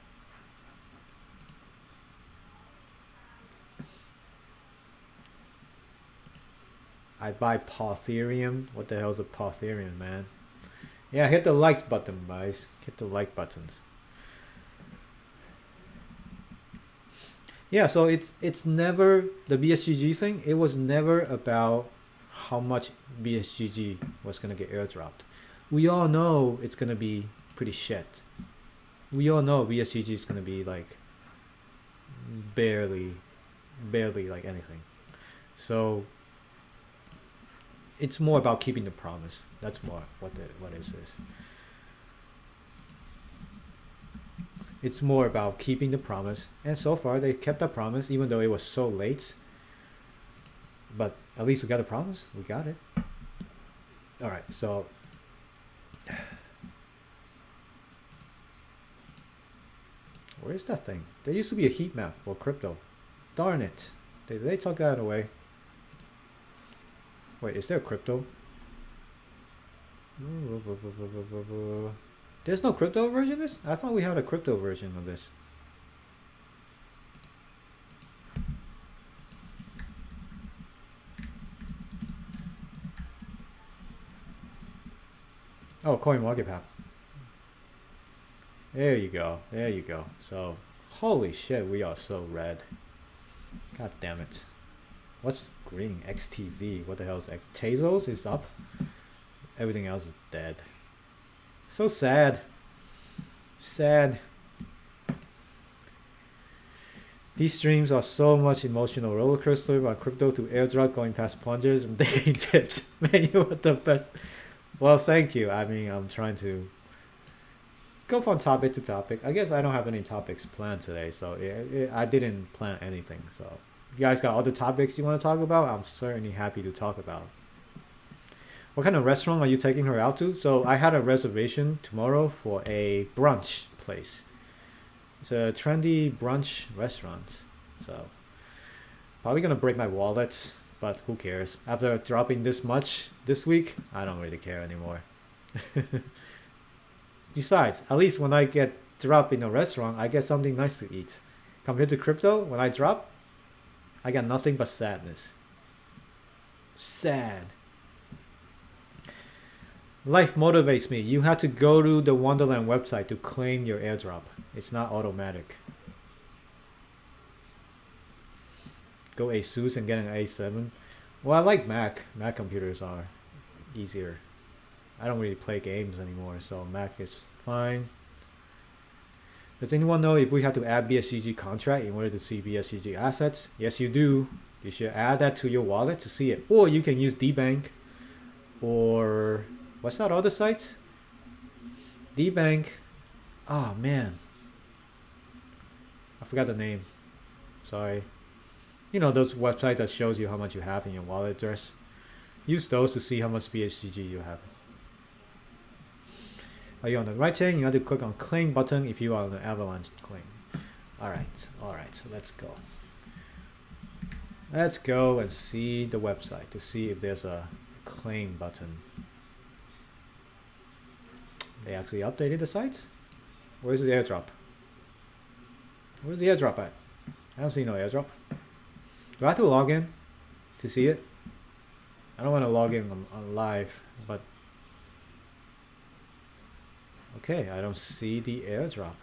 I buy Pautherium. What the hell is a Pautherium, man? Yeah, hit the like button, guys. Hit the like buttons. Yeah, so it's never the BSGG thing. It was never about how much BSGG was gonna get airdropped. We all know it's gonna be pretty shit. We all know BSGG is gonna be like barely like anything. So it's more about keeping the promise. That's more what is this. It's more about keeping the promise, and so far they kept that promise, even though it was so late. But at least we got a promise. We got it. All right, so where's that thing? There used to be a heat map for crypto. Darn it! Did they took that away? Wait, is there a crypto? There's no crypto version of this? I thought we had a crypto version of this. Oh, CoinMarketCap. There you go. There you go. So, holy shit, we are so red. God damn it. What's green? XTZ. What the hell is X? Tezos is up. Everything else is dead. So sad. Sad. These streams are so much emotional roller coaster about crypto to airdrop going past plungers and dating tips. Man, you are the best. Well, thank you. I mean, I'm trying to go from topic to topic. I guess I don't have any topics planned today, so I didn't plan anything. So if you guys got other topics you want to talk about, I'm certainly happy to talk about. What kind of restaurant are you taking her out to? So I had a reservation tomorrow for a brunch place. It's a trendy brunch restaurant. So probably gonna break my wallet, but who cares? After dropping this much this week, I don't really care anymore. Besides, at least when I get dropped in a restaurant, I get something nice to eat. Compared to crypto, when I drop, I got nothing but sadness. Sad. Life motivates me. You have to go to the Wonderland website to claim your airdrop. It's not automatic. Go ASUS and get an A7. Well, I like Mac. Mac computers are easier. I don't really play games anymore, so Mac is fine. Does anyone know if we have to add BSGG contract in order to see BSGG assets? Yes, you do. You should add that to your wallet to see it. Or you can use DBank or what's that other site? DBank. Oh man, I forgot the name. Sorry. You know those websites that shows you how much you have in your wallet address. Use those to see how much BSGG you have. Are you on the right chain? You have to click on claim button if you are on the Avalanche claim. Alright, so let's go. Let's go and see the website to see if there's a claim button. They actually updated the site? Where's the airdrop? Where's the airdrop at? I don't see no airdrop. Do I have to log in to see it? I don't want to log in on live, but okay, I don't see the airdrop.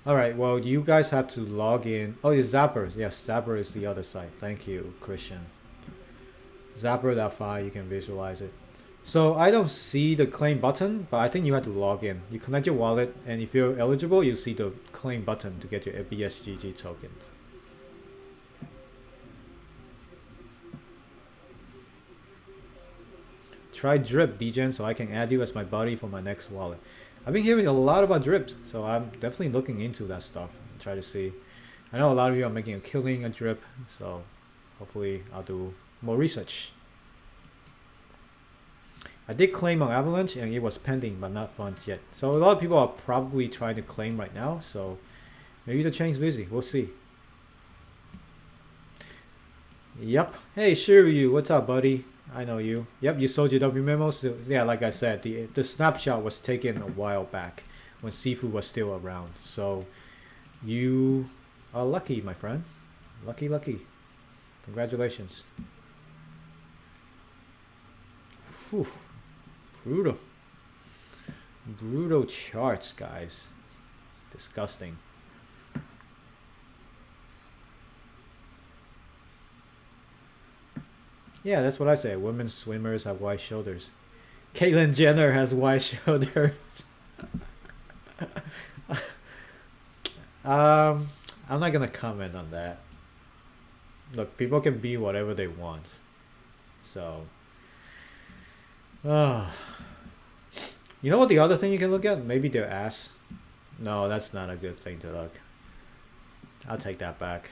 Alright, well, you guys have to log in. Oh, it's Zapper. Yes, Zapper is the other site. Thank you, Christian. Zapper.fi, you can visualize it. So I don't see the claim button, but I think you have to log in. You connect your wallet, and if you're eligible, you see the claim button to get your BSGG tokens. Try drip, Degen, so I can add you as my buddy for my next wallet. I've been hearing a lot about drips, so I'm definitely looking into that stuff. Try to see. I know a lot of you are making a killing a drip, so hopefully I'll do more research. I did claim on Avalanche and it was pending but not funded yet. So a lot of people are probably trying to claim right now, so maybe the chain's busy. We'll see. Yep. Hey Shiryu, what's up, buddy? I know you. Yep, you sold your W memos. So, yeah, like I said, the snapshot was taken a while back when Sifu was still around. So you are lucky, my friend. Lucky, lucky. Congratulations. Whew. Brutal. Brutal charts, guys. Disgusting. Yeah, that's what I say. Women swimmers have wide shoulders. Caitlyn Jenner has wide shoulders. I'm not gonna comment on that. Look, people can be whatever they want. So, you know what the other thing you can look at? Maybe their ass. No, that's not a good thing to look. I'll take that back.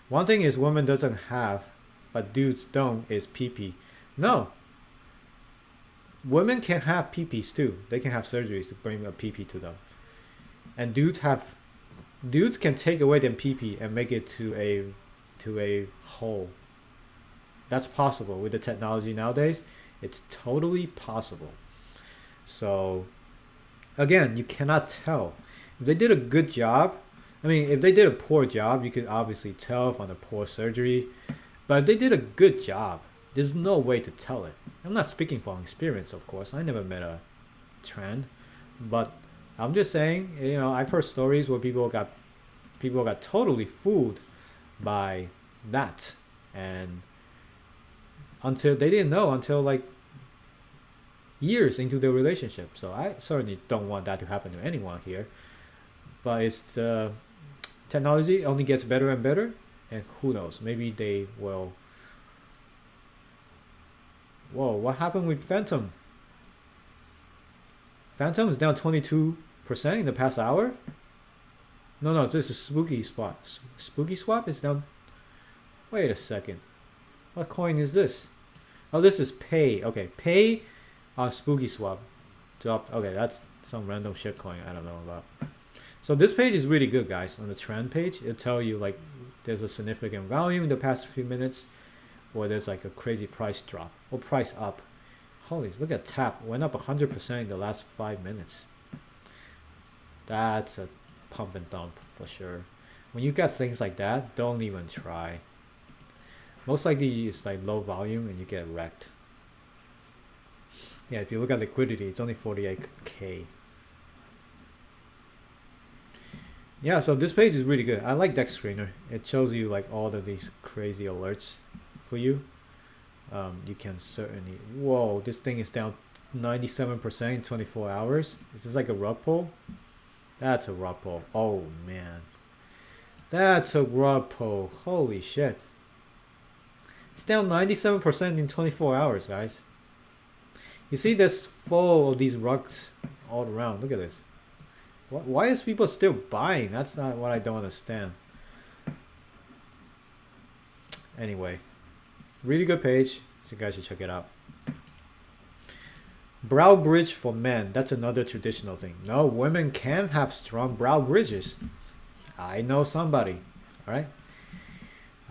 One thing is women doesn't have, but dudes don't, is PP. No. Women can have PPs too. They can have surgeries to bring a PP to them. And dudes can take away their PP and make it to a hole. That's possible with the technology nowadays. It's totally possible. So again, you cannot tell. If they did a good job, I mean, if they did a poor job, you could obviously tell from the poor surgery. But if they did a good job, there's no way to tell it. I'm not speaking from experience, of course. I never met a trend, but I'm just saying, you know, I've heard stories where people got totally fooled by that, and until they didn't know until like years into the relationship. So I certainly don't want that to happen to anyone here. But it's the technology only gets better and better. And who knows, maybe they will. Whoa, what happened with Phantom? Phantom is down 22% in the past hour? No, this is Spooky Swap. Spooky Swap is down. Wait a second. What coin is this? Oh, this is Pay. Okay, Pay on Spooky Swap. Dropped. Okay, that's some random shit coin I don't know about. So this page is really good, guys. On the trend page, it'll tell you like there's a significant volume in the past few minutes, or there's like a crazy price drop or price up. Holy, look at TAP, went up 100% in the last 5 minutes. That's a pump and dump for sure. When you got things like that, don't even try. Most likely it's like low volume and you get wrecked. Yeah, if you look at liquidity, it's only 48k. Yeah, so this page is really good. I like Dexscreener. It shows you like all of these crazy alerts for you. You can certainly. Whoa, this thing is down 97% in 24 hours. Is this like a rug pull? That's a rug pull. Oh man, that's a rug pull. Holy shit! It's down 97% in 24 hours, guys. You see, this full of these rugs all around. Look at this. Why is people still buying? That's not what I don't understand. Anyway, really good page. You guys should check it out. Brow bridge for men. That's another traditional thing. No, women can have strong brow bridges. I know somebody. All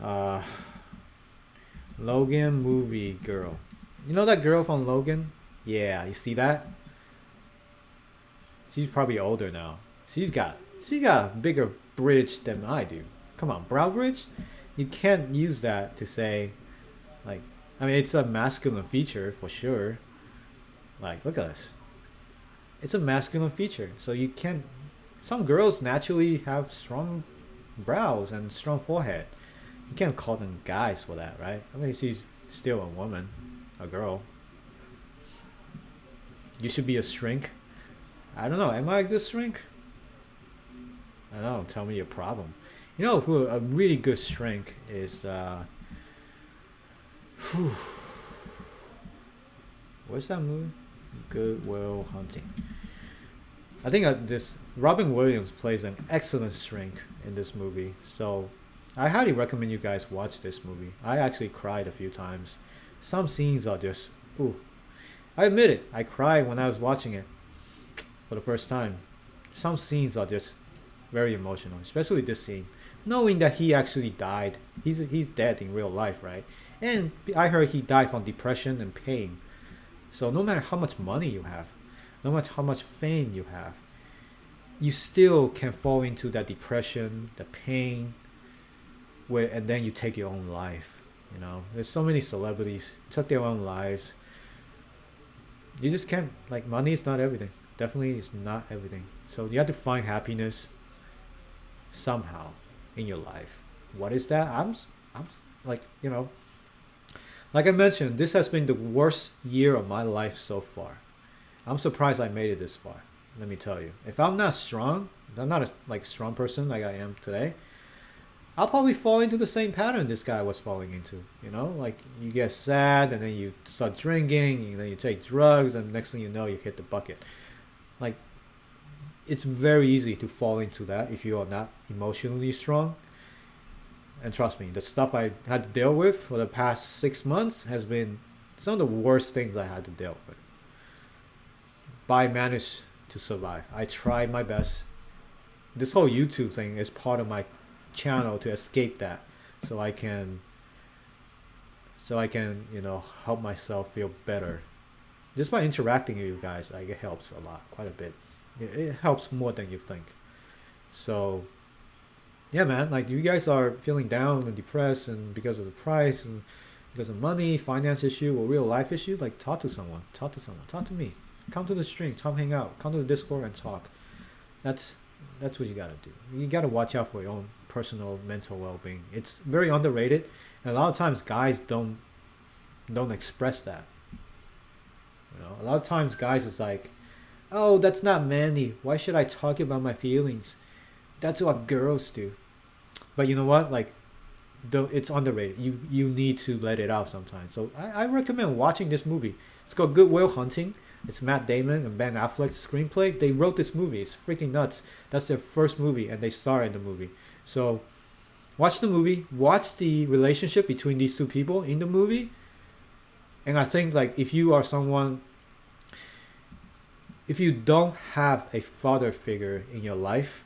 right. Logan movie girl. You know that girl from Logan? Yeah, you see that? She's probably older now. She got a bigger bridge than I do. Come on, brow bridge? You can't use that to say, like, I mean, it's a masculine feature for sure. Like, look at this. It's a masculine feature. So you can't, some girls naturally have strong brows and strong forehead. You can't call them guys for that, right? I mean, she's still a woman, a girl. You should be a shrink. I don't know. Am I a good shrink? I don't know. Tell me your problem. You know who a really good shrink is? What's that movie? Good Will Hunting. I think this Robin Williams plays an excellent shrink in this movie, so I highly recommend you guys watch this movie. I actually cried a few times. Some scenes are just ooh. I admit it. I cried when I was watching it for the first time. Some scenes are just very emotional, especially this scene. Knowing that he actually died. He's dead in real life, right? And I heard he died from depression and pain. So no matter how much money you have, no matter how much fame you have, you still can fall into that depression, the pain, and then you take your own life. You know, there's so many celebrities took their own lives. You just can't, like, money is not everything. Definitely is not everything. So you have to find happiness somehow in your life. What is that? I'm like, you know, like I mentioned, this has been the worst year of my life so far. I'm surprised I made it this far. Let me tell you. If I'm not strong, if I'm not a strong person like I am today, I'll probably fall into the same pattern this guy was falling into. You know, like you get sad and then you start drinking and then you take drugs and next thing you know you hit the bucket. Like, it's very easy to fall into that if you are not emotionally strong. And trust me, the stuff I had to deal with for the past 6 months has been some of the worst things I had to deal with. But I managed to survive. I tried my best. This whole YouTube thing is part of my channel to escape that, so I can you know, help myself feel better. Just by interacting with you guys, like, it helps a lot, quite a bit. It helps more than you think. So yeah, man, like, you guys are feeling down and depressed and because of the price and because of money, finance issue, or real life issue, like, talk to someone, talk to me, come to the stream, come hang out, come to the Discord and talk. That's what you gotta do. You gotta watch out for your own personal mental well-being. It's very underrated, and a lot of times guys don't express that. You know, a lot of times guys is like, oh, that's not manly, why should I talk about my feelings? That's what girls do. But you know what, like, it's underrated. You need to let it out sometimes. So I recommend watching this movie. It's called Good Will Hunting. It's Matt Damon and Ben Affleck's screenplay. They wrote this movie. It's freaking nuts. That's their first movie and they star in the movie. So watch the movie, watch the relationship between these two people in the movie. And I think, like, if you are someone, if you don't have a father figure in your life,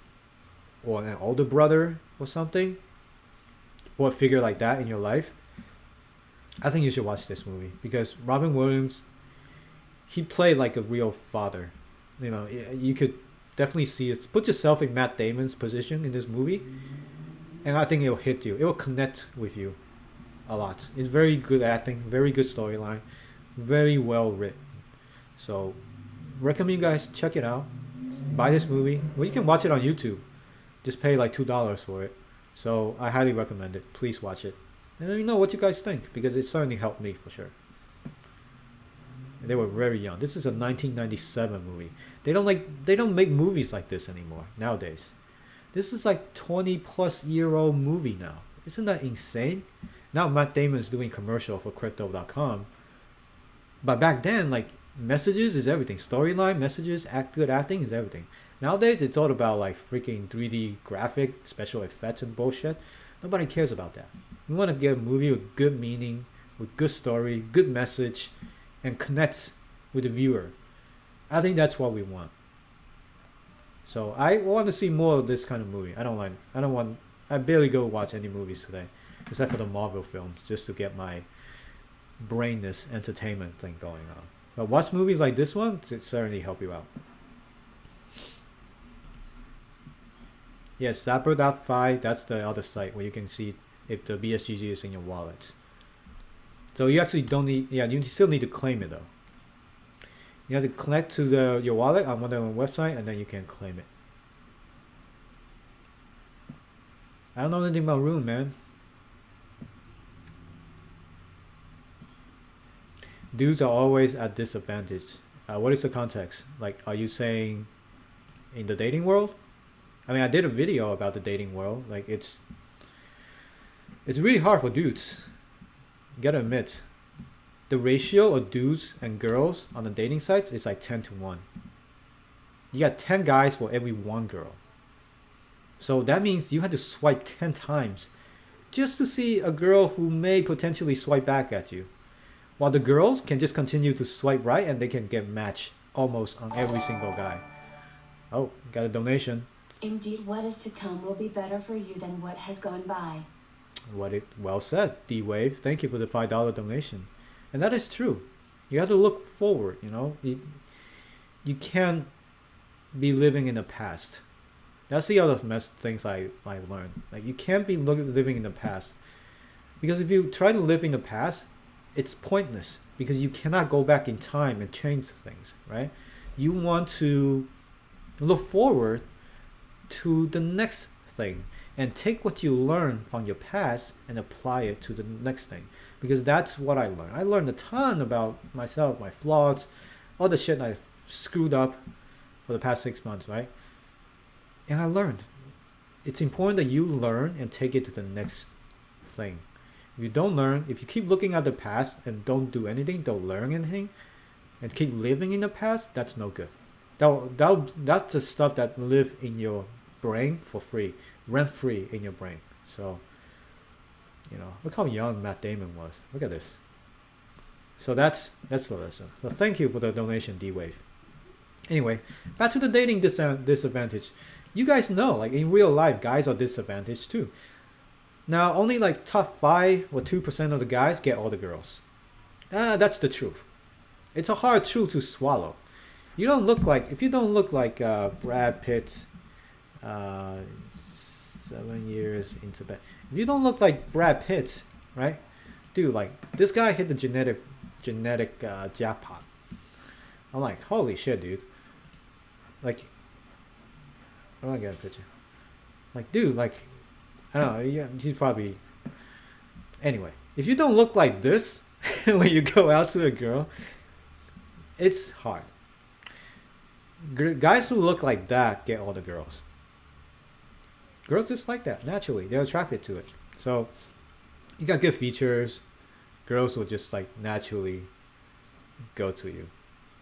or an older brother or something, or a figure like that in your life, I think you should watch this movie, because Robin Williams, he played like a real father. You know, you could definitely see it. Put yourself in Matt Damon's position in this movie, and I think it will hit you. It will connect with you a lot. It's very good acting, very good storyline, very well written. So recommend you guys check it out. Buy this movie. Well, you can watch it on YouTube. Just pay like $2 for it. So I highly recommend it. Please watch it. And let me know what you guys think, because it certainly helped me for sure. And they were very young. This is a 1997 movie. They don't make movies like this anymore nowadays. This is like 20+ year old movie now. Isn't that insane? Now Matt Damon's doing commercial for crypto.com. But back then, like, messages is everything. Storyline, messages, good acting is everything. Nowadays, it's all about like freaking 3D graphic, special effects and bullshit. Nobody cares about that. We want to get a movie with good meaning, with good story, good message, and connects with the viewer. I think that's what we want. So I want to see more of this kind of movie. I barely go watch any movies today, except for the Marvel films, just to get my brainless entertainment thing going on. But watch movies like this one to certainly help you out. Yes, Zapper.fi, that's the other site where you can see if the BSGG is in your wallet. So you actually don't need, you still need to claim it though. You have to connect to your wallet on one of the website and then you can claim it. I don't know anything about Rune, man. Dudes are always at disadvantage. What is the context? Like, are you saying in the dating world? I mean, I did a video about the dating world. Like, it's really hard for dudes. You gotta admit. the ratio of dudes and girls on the dating sites is like 10-1. You got 10 guys for every 1 girl. So that means you had to swipe 10 times just to see a girl who may potentially swipe back at you. While the girls can just continue to swipe right and they can get matched almost on every single guy. Oh, got a donation. Indeed, what is to come will be better for you than what has gone by. Well said, D-Wave. Thank you for the $5 donation. And that is true. You have to look forward, you know. You can't be living in the past. That's the other things I learned. Like, you can't be living in the past. Because if you try to live in the past, it's pointless. Because you cannot go back in time and change things, right? You want to look forward to the next thing and take what you learn from your past and apply it to the next thing. Because that's what I learned. I learned a ton about myself, my flaws, all the shit I screwed up for the past 6 months, right? And I learned. It's important that you learn and take it to the next thing. If you don't learn, if you keep looking at the past and don't do anything, don't learn anything, and keep living in the past, that's no good. That's the stuff that live in your brain for free, rent free in your brain. So, you know, look how young Matt Damon was. Look at this. So that's the lesson. So thank you for the donation, D-Wave. Anyway, back to the dating disadvantage. You guys know, like in real life, guys are disadvantaged too. Now, only like top 5 or 2% of the guys get all the girls. That's the truth. It's a hard truth to swallow. If you don't look like Brad Pitt, 7 years into bed. If you don't look like Brad Pitt, right? Dude, like this guy hit the genetic jackpot. I'm like, holy shit, dude. Like, oh, I got a picture. Like, dude, like, I don't know. Yeah, he's probably. Anyway, if you don't look like this when you go out to a girl, it's hard. Guys who look like that get all the girls. Girls just like that naturally. They're attracted to it. So you got good features. Girls will just like naturally go to you.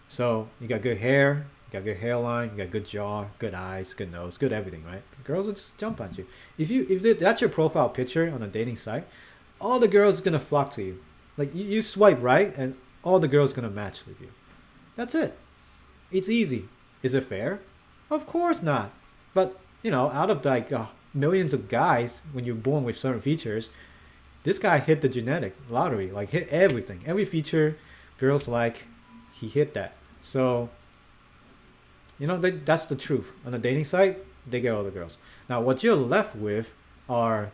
So you got good hair. You got good hairline, you got good jaw, good eyes, good nose, good everything, right? Girls will just jump at you. If that's your profile picture on a dating site, all the girls are gonna flock to you. Like you swipe right, and all the girls gonna match with you. That's it. It's easy. Is it fair? Of course not. But you know, out of like millions of guys, when you're born with certain features, this guy hit the genetic lottery. Like hit everything, every feature girls like, he hit that. So. You know, that's the truth. On a dating site, they get all the girls. Now, what you're left with are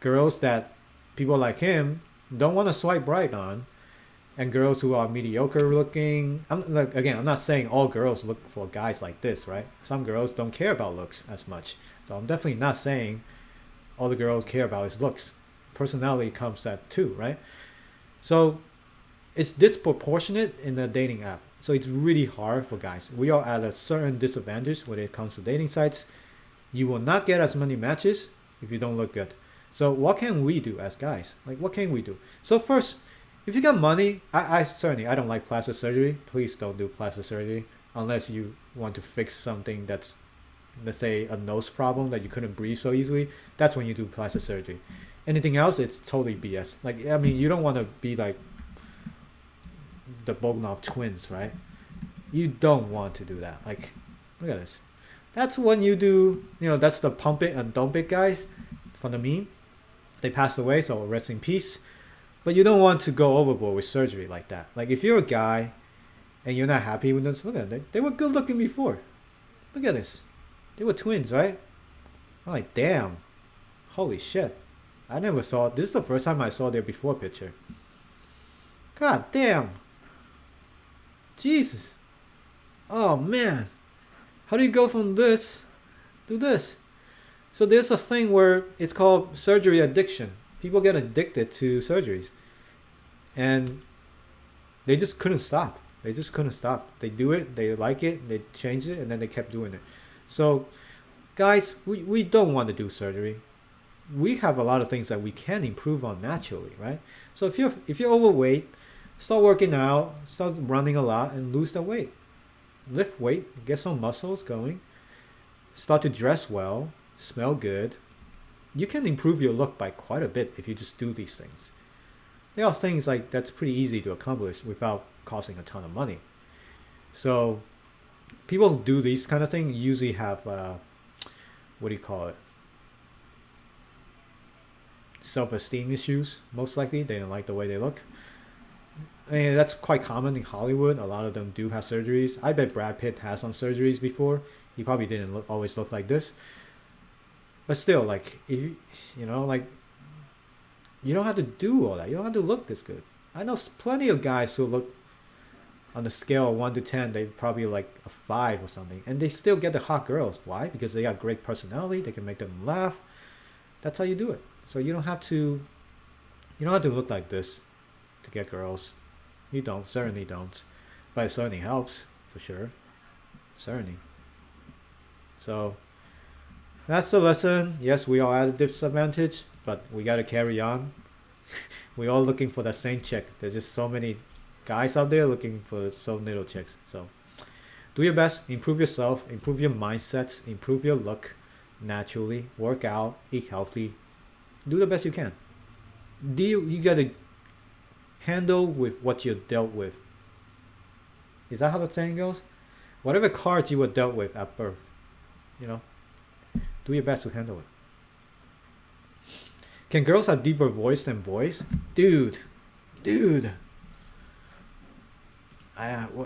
girls that people like him don't want to swipe right on, and girls who are mediocre looking. I'm not saying all girls look for guys like this, right? Some girls don't care about looks as much. So I'm definitely not saying all the girls care about is looks. Personality comes at too, right? So it's disproportionate in the dating app. So it's really hard for guys. We are at a certain disadvantage when it comes to dating sites. You will not get as many matches if you don't look good. So what can we do as guys? Like, what can we do? So first, if you got money, I don't like plastic surgery. Please don't do plastic surgery unless you want to fix something that's, let's say, a nose problem that you couldn't breathe so easily. That's when you do plastic surgery. Anything else, it's totally BS. Like, I mean, you don't want to be like the Bogdanov twins, right? You don't want to do that. Like, look at this. That's when you do, you know, that's the pump it and dump it guys from the meme. They passed away, so rest in peace. But you don't want to go overboard with surgery like that. Like, if you're a guy and you're not happy with this, look at it. They were good looking before. Look at this. They were twins, right? I'm like, damn. Holy shit. I never saw, this is the first time I saw their before picture. God damn. Jesus. Oh man. How do you go from this to this? So there's a thing where it's called surgery addiction. People get addicted to surgeries. And they just couldn't stop. They just couldn't stop. They do it, they like it, they changed it, and then they kept doing it. So guys, we don't want to do surgery. We have a lot of things that we can improve on naturally, right? So if you're overweight, Start working out, start running a lot, and lose the weight. Lift weight, get some muscles going, start to dress well, smell good. You can improve your look by quite a bit if you just do these things. There are things like that's pretty easy to accomplish without costing a ton of money. So people who do these kind of things usually have what do you call it? Self-esteem issues, most likely. They don't like the way they look. I mean, that's quite common in Hollywood. A lot of them do have surgeries. I bet Brad Pitt has some surgeries before. He probably didn't always look like this. But still, like, if you know, like, you don't have to do all that. You don't have to look this good. I know plenty of guys who look on the scale of 1 to 10, they probably like a 5 or something. And they still get the hot girls. Why? Because they got great personality. They can make them laugh. That's how you do it. So you don't have to look like this to get girls. You don't, certainly don't. But it certainly helps, for sure. Certainly. So that's the lesson. Yes, we are at a disadvantage, but we gotta carry on. We're all looking for that same chick. There's just so many guys out there looking for so little chicks. So do your best, improve yourself, improve your mindsets, improve your look naturally, work out, eat healthy. Do the best you can. You gotta handle with what you're dealt with. Is that how the saying goes? Whatever cards you were dealt with at birth, you know, do your best to handle it. Can girls have deeper voice than boys? Dude. Well,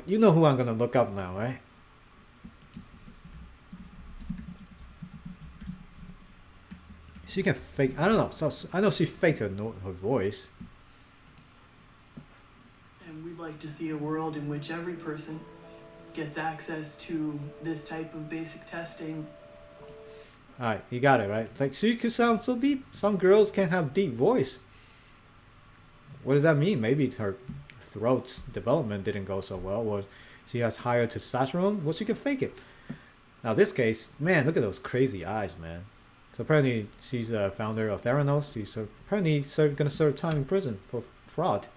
you know who I'm gonna look up now, right? She can fake. I don't know. So I know she faked her voice. And we'd like to see a world in which every person gets access to this type of basic testing. Alright, you got it, right? Like, she can sound so deep. Some girls can have deep voice. What does that mean? Maybe her throat's development didn't go so well, or she has higher testosterone. Well, she can fake it. Now, this case, man, look at those crazy eyes, man. So apparently, she's the founder of Theranos. She's apparently gonna serve time in prison for fraud.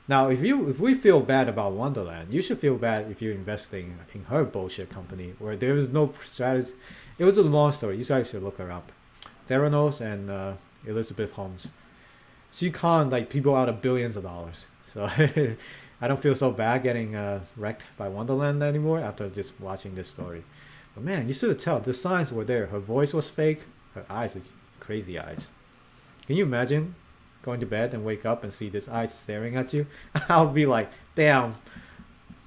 Now, if we feel bad about Wonderland, you should feel bad if you're investing in her bullshit company where there is no strategy. It was a long story. You guys should look her up. Theranos and Elizabeth Holmes. She conned like people out of billions of dollars. So I don't feel so bad getting wrecked by Wonderland anymore after just watching this story. But man, you should tell the signs were there. Her voice was fake. Her eyes are crazy eyes. Can you imagine going to bed and wake up and see this eye staring at you? I'll be like, damn,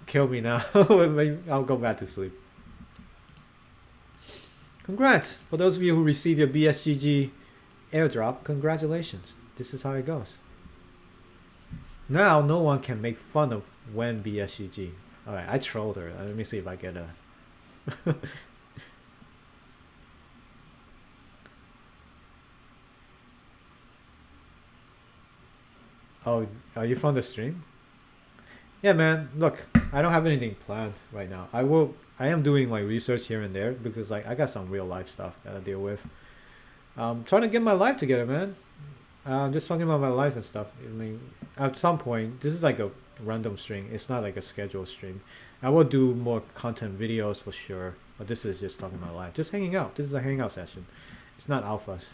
kill me now. I'll go back to sleep. Congrats! For those of you who receive your BSGG airdrop, congratulations. This is how it goes. Now no one can make fun of when BSGG. Alright, I trolled her. Let me see if I get a... Oh, are you from the stream? Yeah, man. Look, I don't have anything planned right now. I am doing like research here and there because like I got some real life stuff that I deal with. Trying to get my life together, man. I'm just talking about my life and stuff. I mean, at some point, this is like a random stream. It's not like a scheduled stream. I will do more content videos for sure, but this is just talking about life, just hanging out. This is a hangout session. It's not alphas.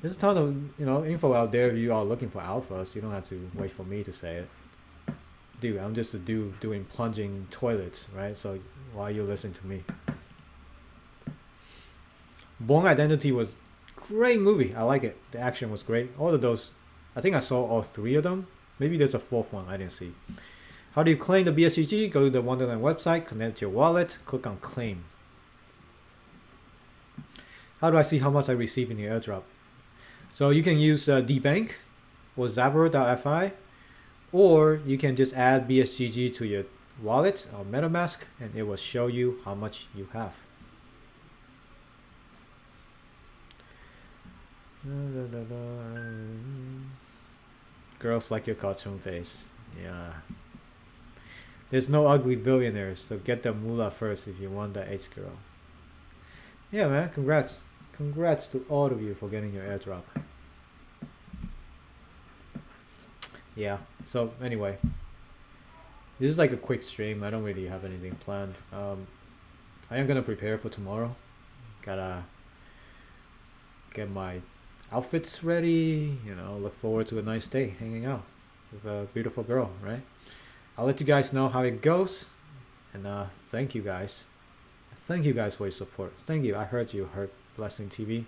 There's a ton of info out there if you are looking for alphas. You don't have to wait for me to say it. Dude, I'm just a dude doing plunging toilets, right? So why are you listening to me? Born Identity was great movie. I like it. The action was great. All of those, I think I saw all 3 of them. Maybe there's a 4th one I didn't see. How do you claim the BSGG? Go to the Wonderland website, connect your wallet, click on claim. How do I see how much I receive in the airdrop? So you can use dbank or zapper.fi, or you can just add BSGG to your wallet or MetaMask and it will show you how much you have. Girls like your cartoon face. Yeah. There's no ugly billionaires, so get the moolah first if you want that H girl. Yeah, man, congrats. Congrats to all of you for getting your airdrop. yeah. So anyway, this is like a quick stream. I don't really have anything planned. I am gonna prepare for tomorrow. Gotta get my outfits ready. You know, look forward to a nice day hanging out with a beautiful girl, right? I'll let you guys know how it goes. And thank you guys. Thank you guys for your support. Thank you. I heard you heard Blessing TV.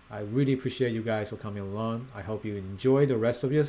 I really appreciate you guys for coming along. I hope you enjoy the rest of your